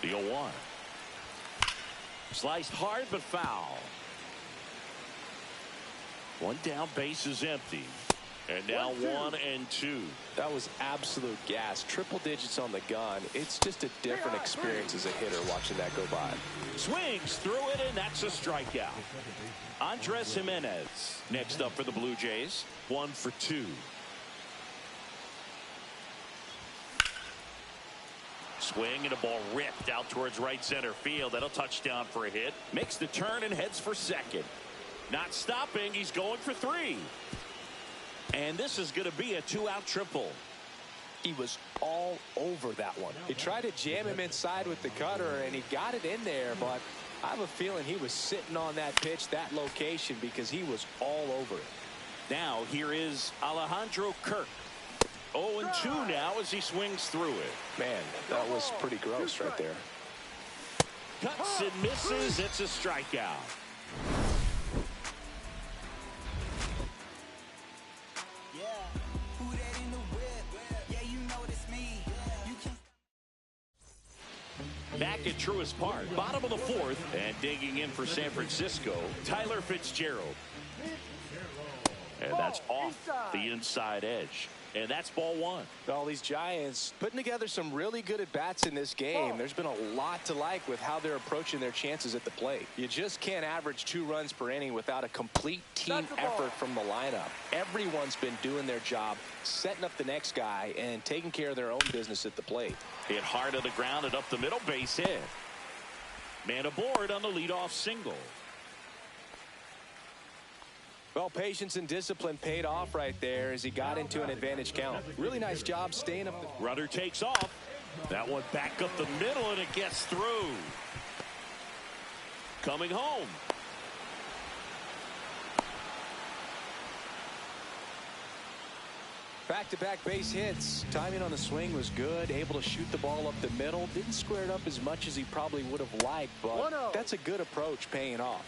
The 0-1. Sliced hard but foul. 1 down, base is empty. And now 1 and 2. That was absolute gas. Triple digits on the gun. It's just a different experience as a hitter watching that go by. Swings through it, and that's a strikeout. Andres Gimenez next up for the Blue Jays. 1 for 2. Swing and a ball ripped out towards right center field. That'll touchdown for a hit. Makes the turn and heads for second. Not stopping. He's going for 3. And this is going to be a 2-out triple. He was all over that one. He tried to jam him inside with the cutter, and he got it in there, but I have a feeling he was sitting on that pitch, that location, because he was all over it. Now here is Alejandro Kirk. 0-2 now as he swings through it. Man, that was pretty gross right there. Cuts and misses. It's a strikeout. Back at Truist Park, bottom of the fourth, and digging in for San Francisco, Tyler Fitzgerald. And that's off the inside edge. And that's ball one. All these Giants putting together some really good at-bats in this game. There's been a lot to like with how they're approaching their chances at the plate. You just can't average 2 runs per inning without a complete team effort from the lineup. Everyone's been doing their job, setting up the next guy, and taking care of their own business at the plate. Hit hard on the ground and up the middle, base hit. Man aboard on the leadoff single. Well, patience and discipline paid off right there as he got into an advantage count. Really nice job staying up. Runner takes off. That one back up the middle, and it gets through. Coming home. Back-to-back base hits. Timing on the swing was good. Able to shoot the ball up the middle. Didn't square it up as much as he probably would have liked, but that's a good approach paying off.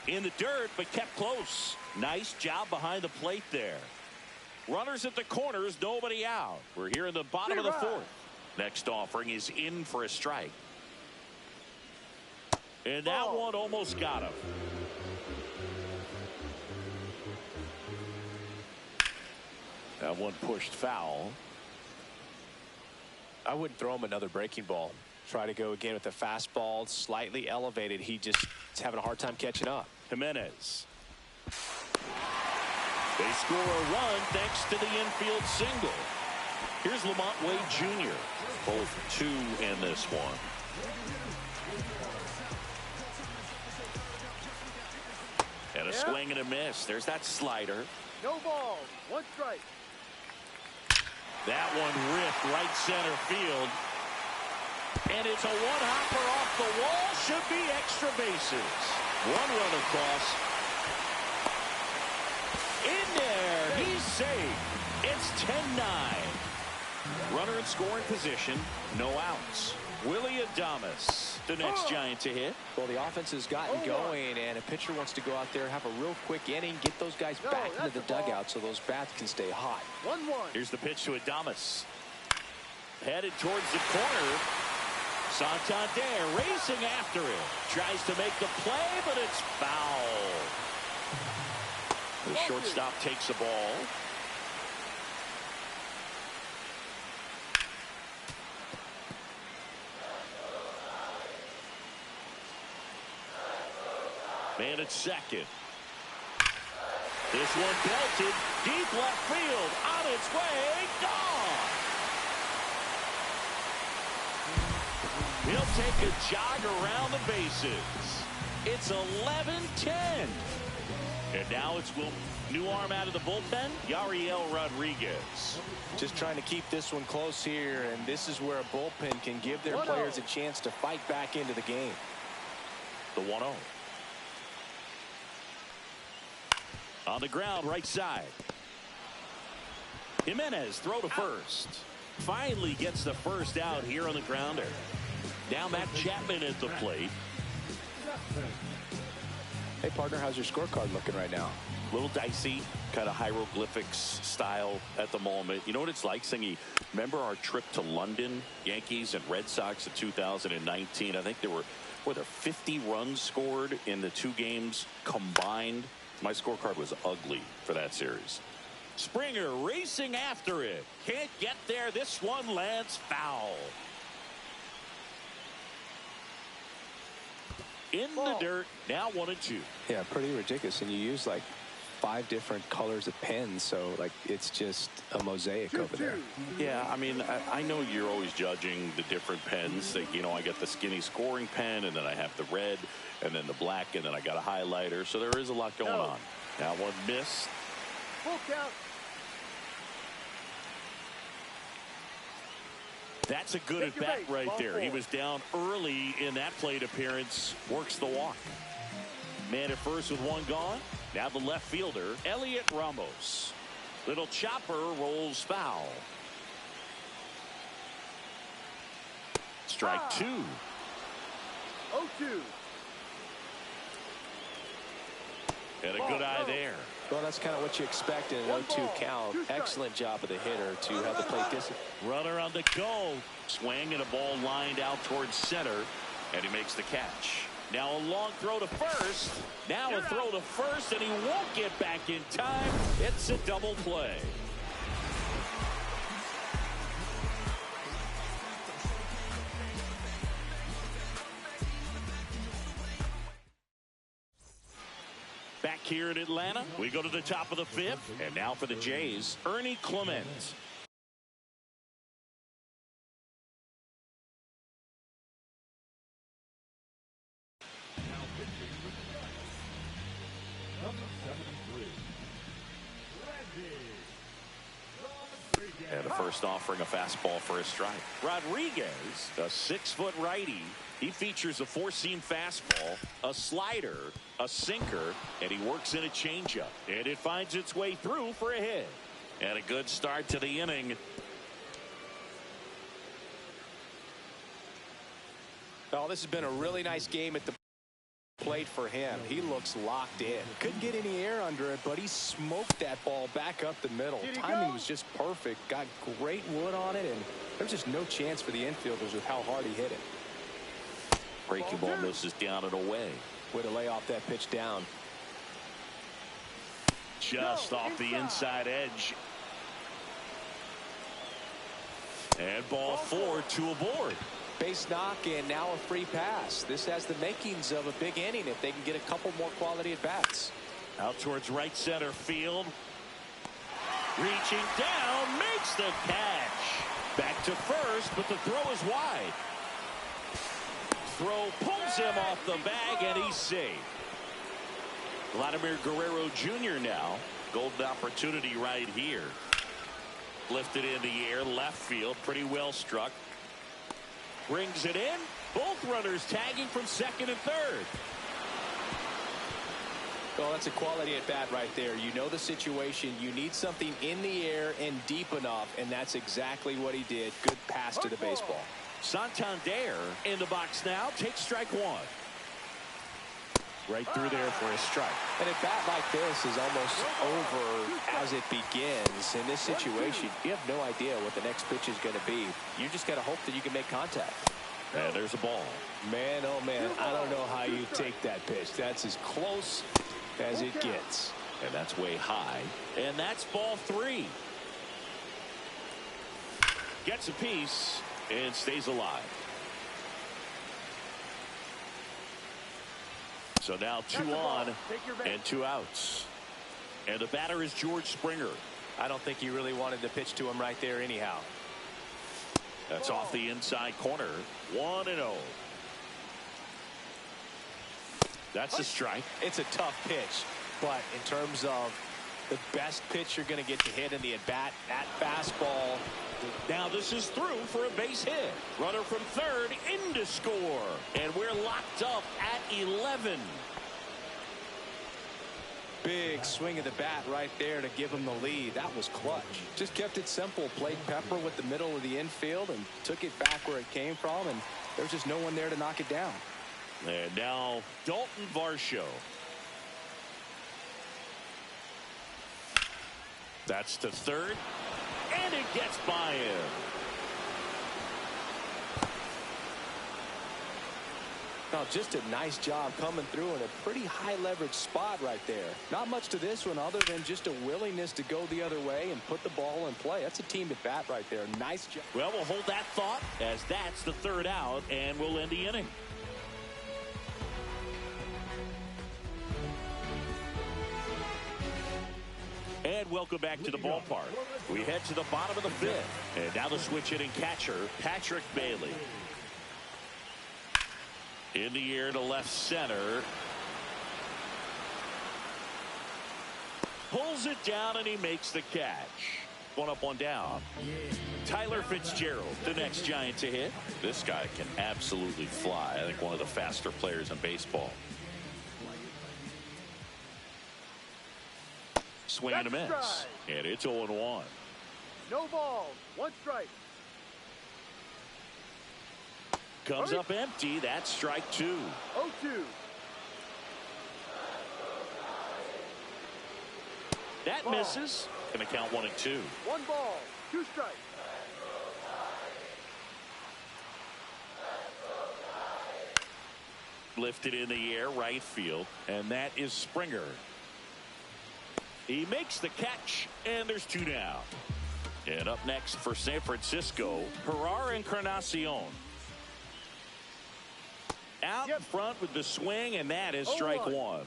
In the dirt, but kept close. Nice job behind the plate there. Runners at the corners, nobody out. We're here in the bottom of the fourth. Next offering is in for a strike. And that one almost got him. That one pushed foul. I wouldn't throw him another breaking ball. Try to go again with the fastball, slightly elevated. He just is having a hard time catching up. Jimenez. They score a run thanks to the infield single. Here's Lamont Wade Jr. Both 2 in this one. And a swing and a miss. There's that slider. No ball. 1 strike. That one ripped right center field. And it's a one-hopper off the wall. Should be extra bases. 1 run across. In there. He's safe. It's 10-9. Runner in scoring position. No outs. Willy Adames, the next Giant to hit. Well, the offense has gotten going, and a pitcher wants to go out there, have a real quick inning, get those guys back into the dugout so those bats can stay hot. 1-1. Here's the pitch to Adames. Headed towards the corner. Santander racing after it. Tries to make the play, but it's foul. The shortstop takes the ball. Man at second. This one belted deep left field. On its way. Gone. He'll take a jog around the bases. It's 11-10. And now it's new arm out of the bullpen, Yariel Rodriguez. Just trying to keep this one close here, and this is where a bullpen can give their players a chance to fight back into the game. The 1-0. On the ground, right side. Jimenez, throw to first. Finally gets the first out here on the grounder. Now Matt Chapman at the plate. Hey, partner, how's your scorecard looking right now? A little dicey, kind of hieroglyphics style at the moment. You know what it's like, Singy? Remember our trip to London, Yankees and Red Sox in 2019? I think there were 50 runs scored in the 2 games combined. My scorecard was ugly for that series. Springer racing after it. Can't get there. This one lands foul. In the dirt, now 1-2. Yeah, pretty ridiculous. And you use like 5 different colors of pens, so like it's just a mosaic over there. Yeah, I mean, I know you're always judging the different pens. That, you know, I got the skinny scoring pen, and then I have the red, and then the black, and then I got a highlighter. So there is a lot going on. Now one missed. Full count. That's a good at bat right there. He was down early in that plate appearance. Works the walk. Man at first with one gone. Now the left fielder, Elliot Ramos. Little chopper rolls foul. Strike two. 0-2. And a good eye there. Well, that's kind of what you expect in an 0-2 count. Excellent job of the hitter to have the plate discipline. Runner on the go. Swing and a ball lined out towards center. And he makes the catch. Now a long throw to first. Now a throw to first, and he won't get back in time. It's a double play. Back here in Atlanta, we go to the top of the fifth. And now for the Jays, Ernie Clement. And the first offering a fastball for a strike. Rodriguez, a 6-foot righty. He features a four-seam fastball, a slider, a sinker, and he works in a changeup. And it finds its way through for a hit. And a good start to the inning. Oh, this has been a really nice game at the plate for him. He looks locked in. Couldn't get any air under it, but he smoked that ball back up the middle. Timing was just perfect. Got great wood on it, and there's just no chance for the infielders with how hard he hit it. Breaking ball misses down and away. Way to lay off that pitch down. Just off the inside edge. And ball 4, 2 aboard. Base knock and now a free pass. This has the makings of a big inning if they can get a couple more quality at bats. Out towards right center field. Reaching down, makes the catch. Back to first, but the throw is wide. Throw pulls him off the bag, and he's safe. Vladimir Guerrero Jr. now. Golden opportunity right here. Lifted in the air, left field, pretty well struck. Brings it in. Both runners tagging from second and third. Well, that's a quality at bat right there. You know the situation. You need something in the air and deep enough, and that's exactly what he did. Good pass to the baseball. Santander in the box now. Takes strike one. Right through there for a strike. And a bat like this is almost over as it begins. In this situation, you have no idea what the next pitch is going to be. You just got to hope that you can make contact. And there's a ball. Man, oh man, I don't know how you take that pitch. That's as close as it gets. And that's way high. And that's ball 3. Gets a piece and stays alive. So now 2 on and 2 outs. And the batter is George Springer. I don't think he really wanted to pitch to him right there anyhow. That's off the inside corner. 1-0. That's a strike. It's a tough pitch, but in terms of the best pitch you're going to get to hit in the at bat, that fastball. Now this is through for a base hit. Runner from third in to score. And we're locked up at 11. Big swing of the bat right there to give him the lead. That was clutch. Just kept it simple. Played Pepper with the middle of the infield and took it back where it came from. And there's just no one there to knock it down. And now Dalton Varsho. That's to third. And it gets by him. Now, just a nice job coming through in a pretty high leverage spot right there. Not much to this one other than just a willingness to go the other way and put the ball in play. That's a team at bat right there. Nice job. Well, we'll hold that thought as that's the third out, and we'll end the inning. And welcome back to the ballpark. We head to the bottom of the fifth. And now the switch hitting catcher, Patrick Bailey. In the air to left center. Pulls it down and he makes the catch. One up, one down. Tyler Fitzgerald, the next Giant to hit. This guy can absolutely fly. I think one of the faster players in baseball. Swing and a miss. And it's 0-1. No balls. One strike. Comes up empty. That's strike 2. 0-2. That ball. Misses. Going to count 1 and 2. 1 ball. 2 strikes. Lifted in the air, right field. And that is Springer. He makes the catch, and there's 2 down. And up next for San Francisco, Jerar Encarnacion. Out in front with the swing, and that is strike 1.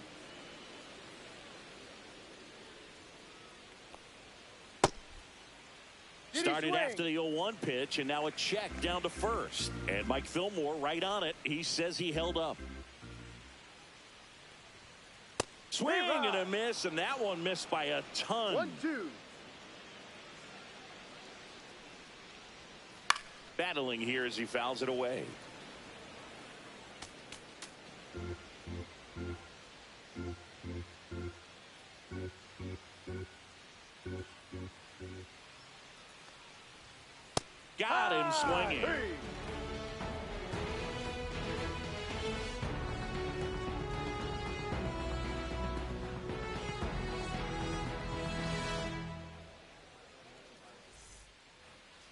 Started after the 0-1 pitch, and now a check down to first. And Mike Fillmore right on it. He says he held up. Swing and a miss, and that one missed by a ton. 1-2. Battling here as he fouls it away. Got him swinging.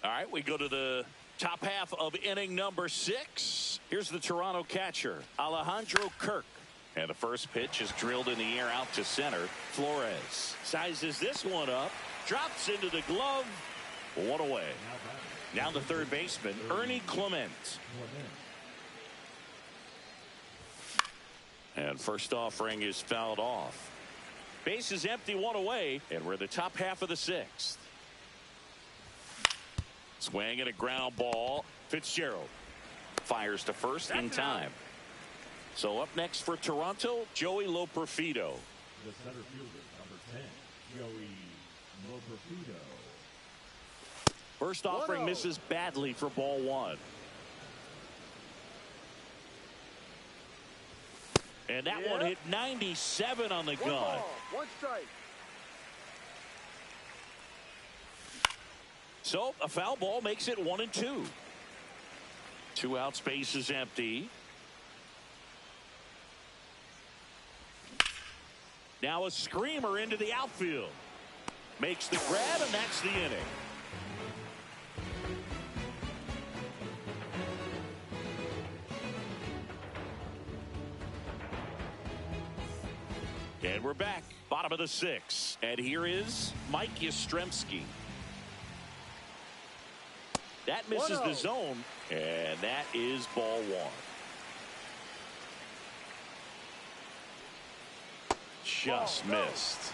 All right, we go to the top half of inning number 6. Here's the Toronto catcher, Alejandro Kirk. And the first pitch is drilled in the air out to center. Flores sizes this one up, drops into the glove. 1 away. Now the third baseman, Ernie Clement. And first offering is fouled off. Base is empty, 1 away, and we're the top half of the 6th. Swing and a ground ball. Fitzgerald fires to first in time. So up next for Toronto, Joey Loperfido. The center fielder, number 10, Joey Loperfido. First offering misses badly for ball 1. And that one hit 97 on the gun. Ball, 1 strike. So a foul ball makes it 1 and 2. 2 out, space is empty. Now a screamer into the outfield. Makes the grab, and that's the inning. And we're back, bottom of the 6th. And here is Mike Yastrzemski. That misses the zone, and that is ball 1. Just missed.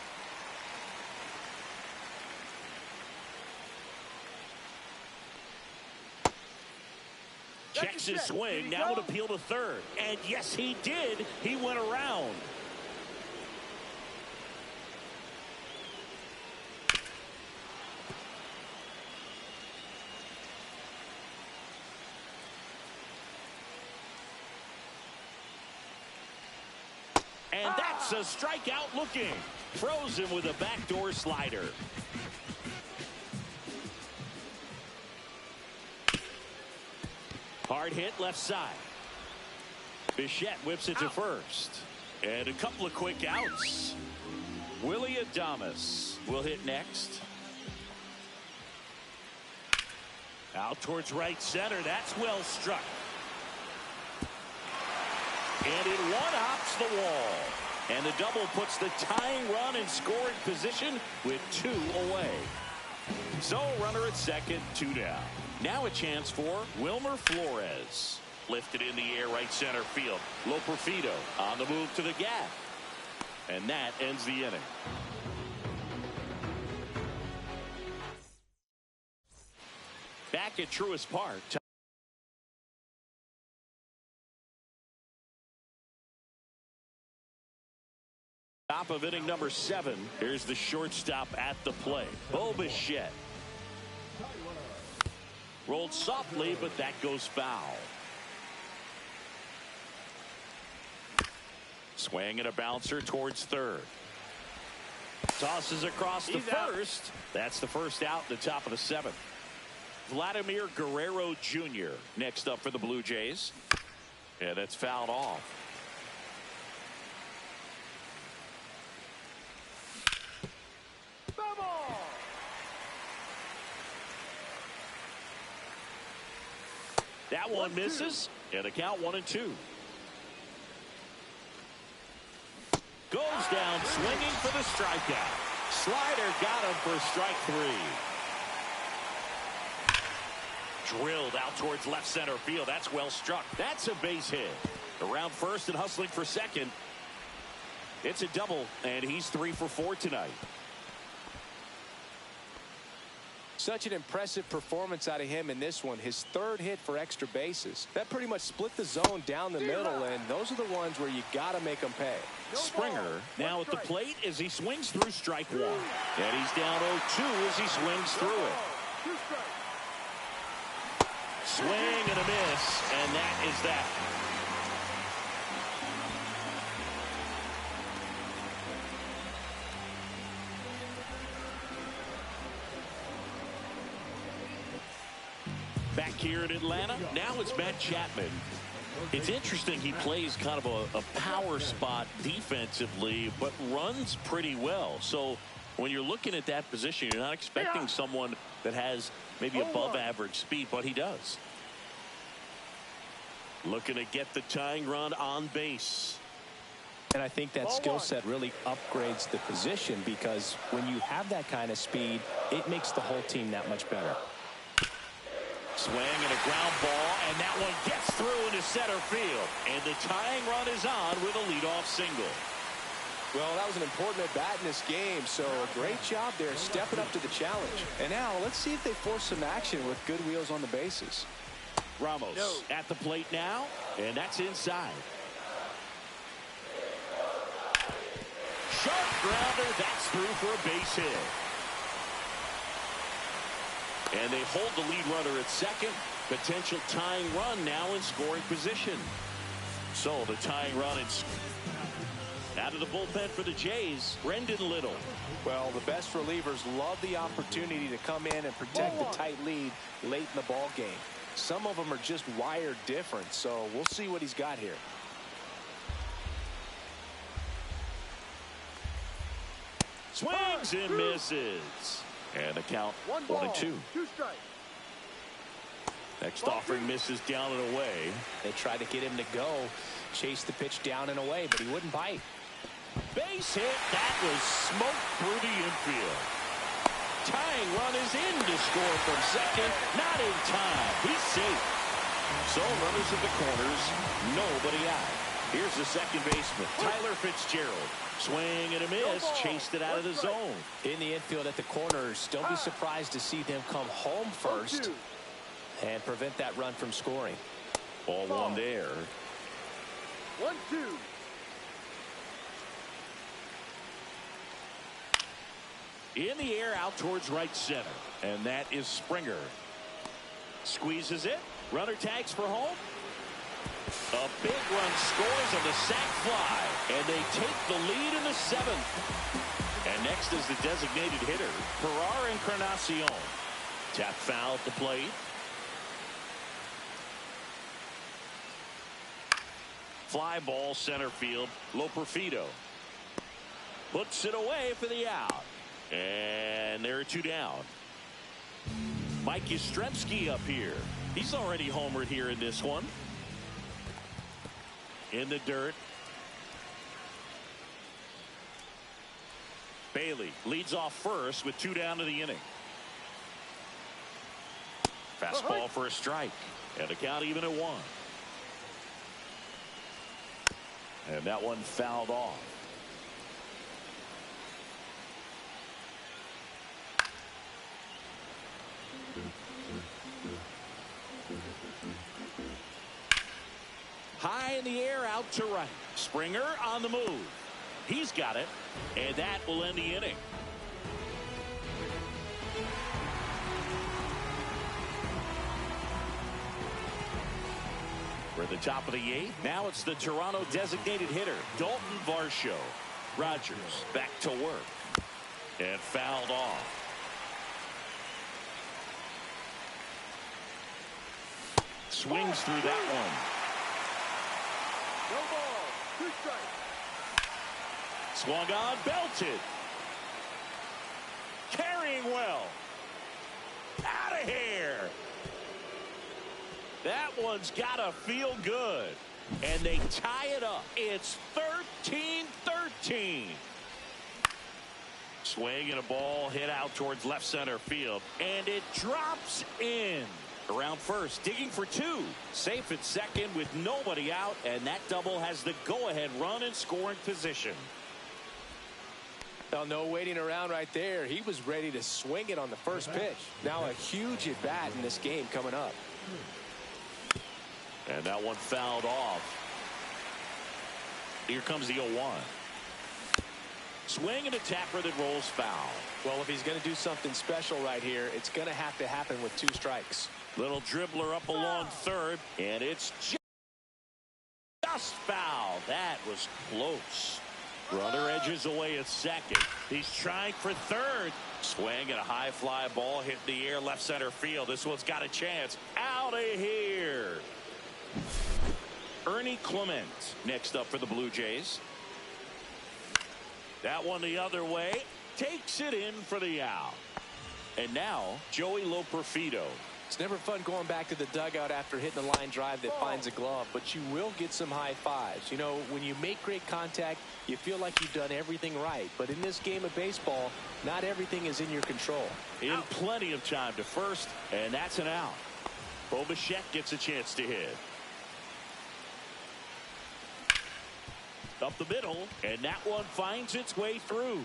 Checks his swing, now an appeal to third. And yes, he did. He went around. And that's a strikeout looking. Throws him with a backdoor slider. Hard hit left side. Bichette whips it to first. And a couple of quick outs. Willy Adames will hit next. Out towards right center. That's well struck. And it one-hops the wall. And the double puts the tying run in scoring position with 2 away. So runner at second, 2 down. Now a chance for Wilmer Flores. Lifted in the air right center field. Loperfido on the move to the gap. And that ends the inning. Back at Truist Park. Top of inning number 7. Here's the shortstop at the plate, Bo Bichette. Rolled softly, but that goes foul. Swing and a bouncer towards third. Tosses across the first. That's the first out in the top of the seventh. Vladimir Guerrero Jr. next up for the Blue Jays. And that's fouled off. That one misses. And a count 1-2. Goes down swinging for the strikeout. Slider got him for strike 3. Drilled out towards left center field. That's well struck. That's a base hit. Around first and hustling for second. It's a double, and he's 3 for 4 tonight. Such an impressive performance out of him in this one. His third hit for extra bases. That pretty much split the zone down the middle, and those are the ones where you got to make them pay. Springer now at the plate as he swings through strike 1. And he's down 0-2 as he swings through it. Swing and a miss, and that is that. Back here in Atlanta, now it's Matt Chapman. It's interesting, he plays kind of a power spot defensively, but runs pretty well. So when you're looking at that position, you're not expecting someone that has maybe above average speed, but he does. Looking to get the tying run on base. And I think that skill set really upgrades the position, because when you have that kind of speed, it makes the whole team that much better. Swing and a ground ball, and that one gets through into center field. And the tying run is on with a leadoff single. Well, that was an important at-bat in this game, so a great job there stepping up to the challenge. And now let's see if they force some action with good wheels on the bases. Ramos at the plate now, and that's inside. Sharp grounder, that's through for a base hit. And they hold the lead runner at second. Potential tying run now in scoring position. So the tying run out of the bullpen for the Jays, Brendan Little. Well, the best relievers love the opportunity to come in and protect the tight lead late in the ball game. Some of them are just wired different, so we'll see what he's got here. Swings and misses. And the count 1-2. 2 strikes. Next offering misses down and away. They tried to get him to go, chase the pitch down and away, but he wouldn't bite. Base hit. That was smoked through the infield. Tying run is in to score from second. Not in time. He's safe. So runners at the corners. Nobody out. Here's the second baseman, Tyler Fitzgerald. Swing and a miss. Chased it out of the zone. In the infield at the corners, don't be surprised to see them come home first and prevent that run from scoring. Ball one there. 1-2. In the air out towards right center. And that is Springer. Squeezes it. Runner tags for home. A big run scores on the sac fly. And they take the lead in the seventh. And next is the designated hitter, Ferrar Encarnacion. Tap foul at the plate. Fly ball center field. Loperfido puts it away for the out. And there are 2 down. Mike Yastrzemski up here. He's already homered here in this one. In the dirt. Bailey leads off first with 2 down to the inning. Fastball for a strike. And the count even at 1. And that one fouled off. High in the air out to right. Springer on the move. He's got it. And that will end the inning. – 1 For the top of the 8th, now it's the Toronto designated hitter, Dalton Varsho. Rogers back to work. And fouled off. Swings through that one. No ball. 2 strikes. Swung on, belted. Carrying well. Out of here. That one's got to feel good. And they tie it up. It's 13-13. Swing and a ball hit out towards left center field. And it drops in. Around first, digging for 2. Safe at second with nobody out. And that double has the go-ahead run in scoring position. Well, no waiting around right there. He was ready to swing it on the first pitch. Now a huge at-bat in this game coming up. And that one fouled off. Here comes the 0-1. Swing and a tapper that rolls foul. Well, if he's going to do something special right here, it's going to have to happen with 2 strikes. Little dribbler up along third, and it's just foul. That was close. Runner edges away at second. He's trying for third. Swing and a high fly ball hit in the air left center field. This one's got a chance. Out of here. Ernie Clement next up for the Blue Jays. That one the other way. Takes it in for the out. And now Joey Loperfido. It's never fun going back to the dugout after hitting a line drive that finds a glove, but you will get some high fives. You know, when you make great contact, you feel like you've done everything right. But in this game of baseball, not everything is in your control. In plenty of time to first, and that's an out. Bo Bichette gets a chance to hit. Up the middle, and that one finds its way through.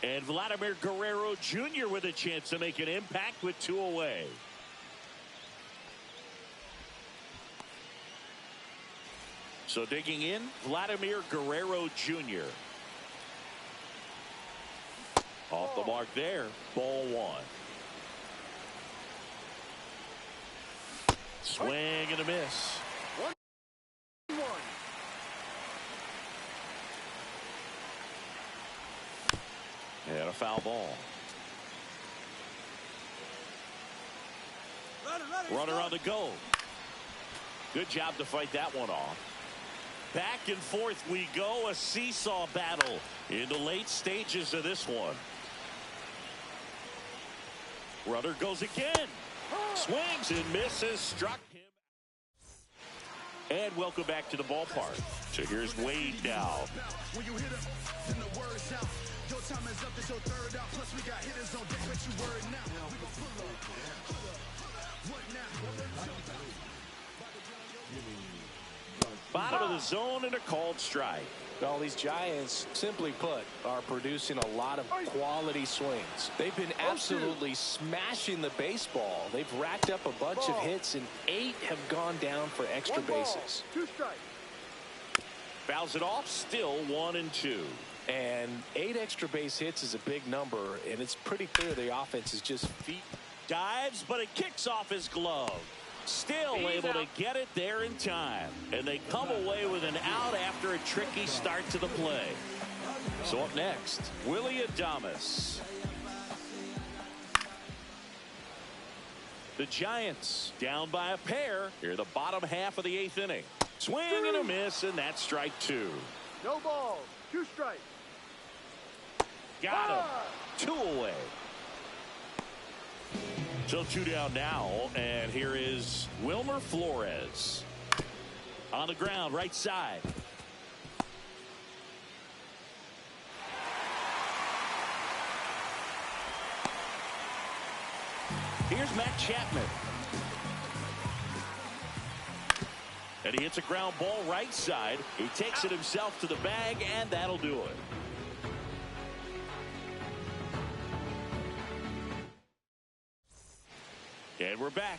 And Vladimir Guerrero Jr. with a chance to make an impact with 2 away. So digging in, Vladimir Guerrero Jr. Off the mark there, ball 1. Swing and a miss. 1-1. And a foul ball. Runner on the go. Good job to fight that one off. Back and forth we go. A seesaw battle in the late stages of this one. Runner goes again. Swings and misses. Struck him. And welcome back to the ballpark. So here's Wade now. When you hit up, then the word's out. Your time is up, this your third out. Plus we got hitters on deck, but you word now. We gon' pull up. What now? Bottom of the zone and a called strike. Well, these Giants, simply put, are producing a lot of quality swings. They've been absolutely smashing the baseball. They've racked up a bunch of hits, and 8 have gone down for extra 1 ball, bases. 2 strikes. Fouls it off, still 1-2. And 8 extra base hits is a big number, and it's pretty clear the offense is just feet. Dives, but it kicks off his glove. Still able to get it there in time. And they come away with an out after a tricky start to the play. So up next, Willy Adames. The Giants down by a pair here, the bottom half of the 8th inning. Swing and a miss, and that's strike 2. No balls. 2 strikes. Got him. 2 away. So 2 down now, and here is Wilmer Flores. On the ground, right side. Here's Matt Chapman. And he hits a ground ball right side. He takes it himself to the bag, and that'll do it. And we're back.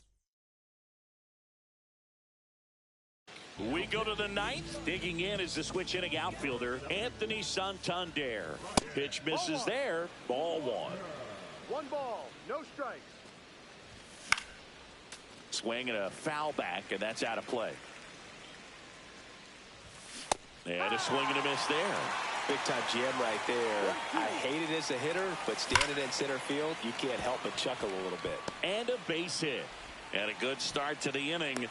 We go to the 9th. Digging in is the switch inning outfielder, Anthony Santander. Pitch misses there. Ball 1. 1 ball. No strikes. Swing and a foul back, and that's out of play. And a swing and a miss there. Big time GM right there. I hate it as a hitter, but standing in center field, you can't help but chuckle a little bit. And a base hit. And a good start to the inning.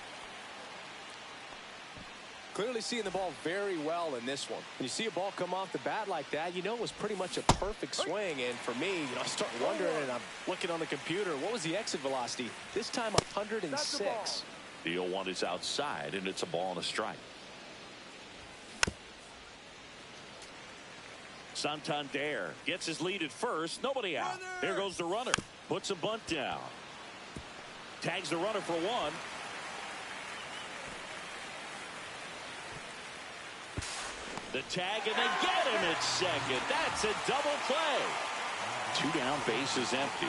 Clearly seeing the ball very well in this one. When you see a ball come off the bat like that, you know it was pretty much a perfect swing. And for me, I start wondering, and I'm looking on the computer, what was the exit velocity? This time 106. The 0-1 is outside, and it's a ball and a strike. Santander gets his lead at first. Nobody out. Here goes the runner. Puts a bunt down. Tags the runner for one. The tag, and they get him at second. That's a double play. 2 down, bases empty.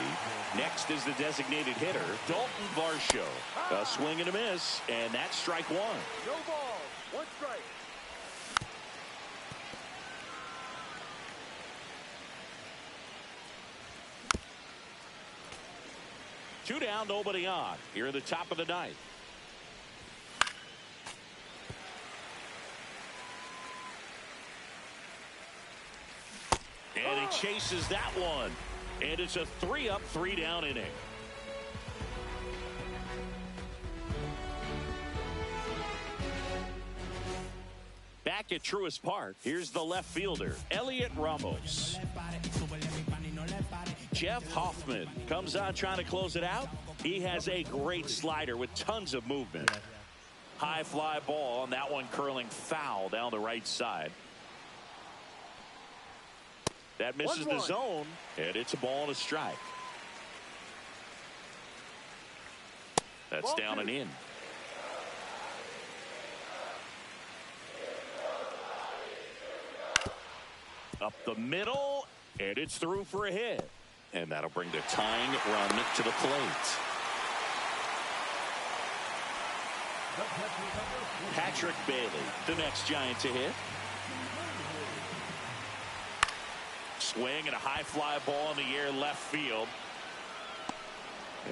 Next is the designated hitter, Dalton Varsho. A swing and a miss, and that's strike one. No ball. 1 strike. Two down, nobody on. Here at the top of the ninth. And he chases that one. And it's a 3-up, 3-down inning. Back at Truist Park, here's the left fielder, Elliot Ramos. Jeff Hoffman comes on trying to close it out. He has a great slider with tons of movement. High fly ball, and that one curling foul down the right side. That misses the zone, and it's a ball and a strike. That's down and in. Up the middle, and it's through for a hit. And that'll bring the tying run to the plate. Patrick Bailey, the next Giant to hit. Swing and a high fly ball in the air left field.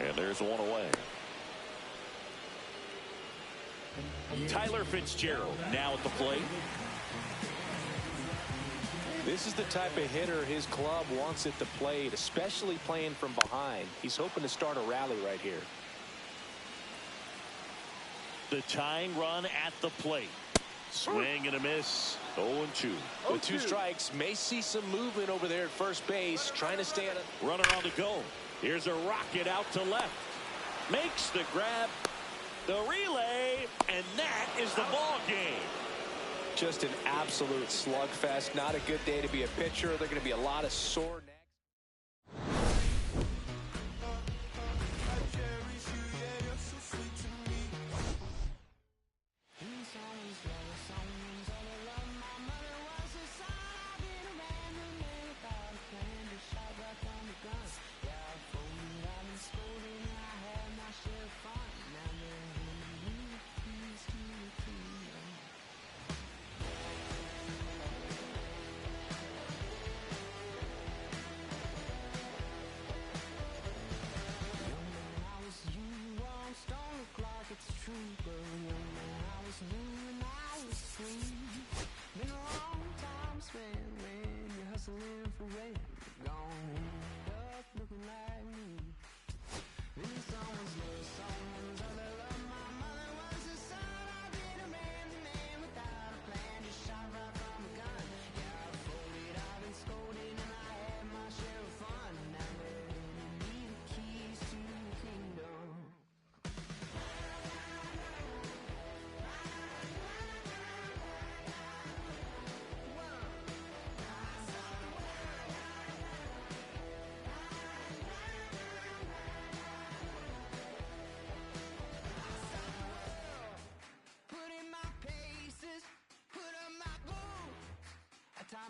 And there's one away. Tyler Fitzgerald now at the plate. This is the type of hitter his club wants at the plate, especially playing from behind. He's hoping to start a rally right here. The tying run at the plate. Swing and a miss. 0-2. With 2 strikes, may see some movement over there at first base, trying to stay on it. Runner on the go. Here's a rocket out to left. Makes the grab. The relay. And that is the ball game. Just an absolute slugfest. Not a good day to be a pitcher. They're going to be a lot of sore necks.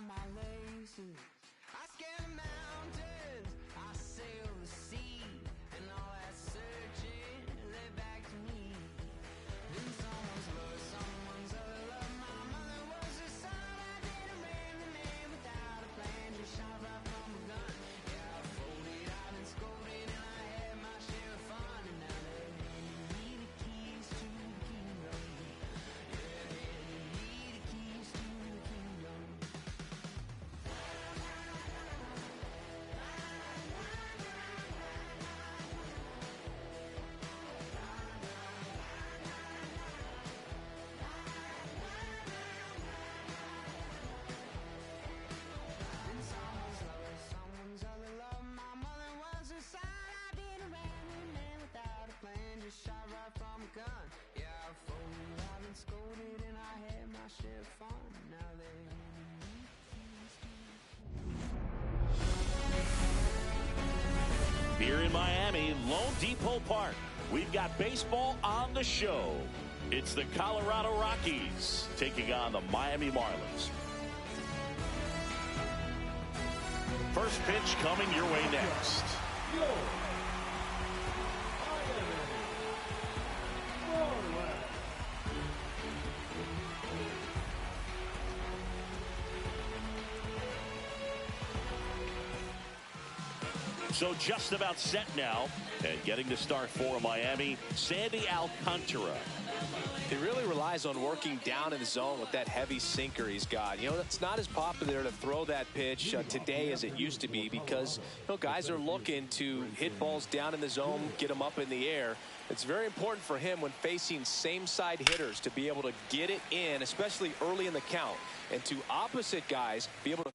My laces, I scale the mountains, I sail the sea, and all that searching led back to me. Then someone's other love. My mother was a son. I didn't ran the man without a plan, just shot right from a gun. Yeah, I folded, I've been scolded, and I had my share of fun. And now they hand me the keys to the kingdom. Yeah, hand me the keys to the Here in Miami, Lone Depot Park, we've got baseball on the show. It's the Colorado Rockies taking on the Miami Marlins. First pitch coming your way next. So just about set now, and getting to start for Miami, Sandy Alcantara. He really relies on working down in the zone with that heavy sinker he's got. You know, it's not as popular to throw that pitch today as it used to be because, you know, guys are looking to hit balls down in the zone, get them up in the air. It's very important for him when facing same side hitters to be able to get it in, especially early in the count, and to opposite guys be able to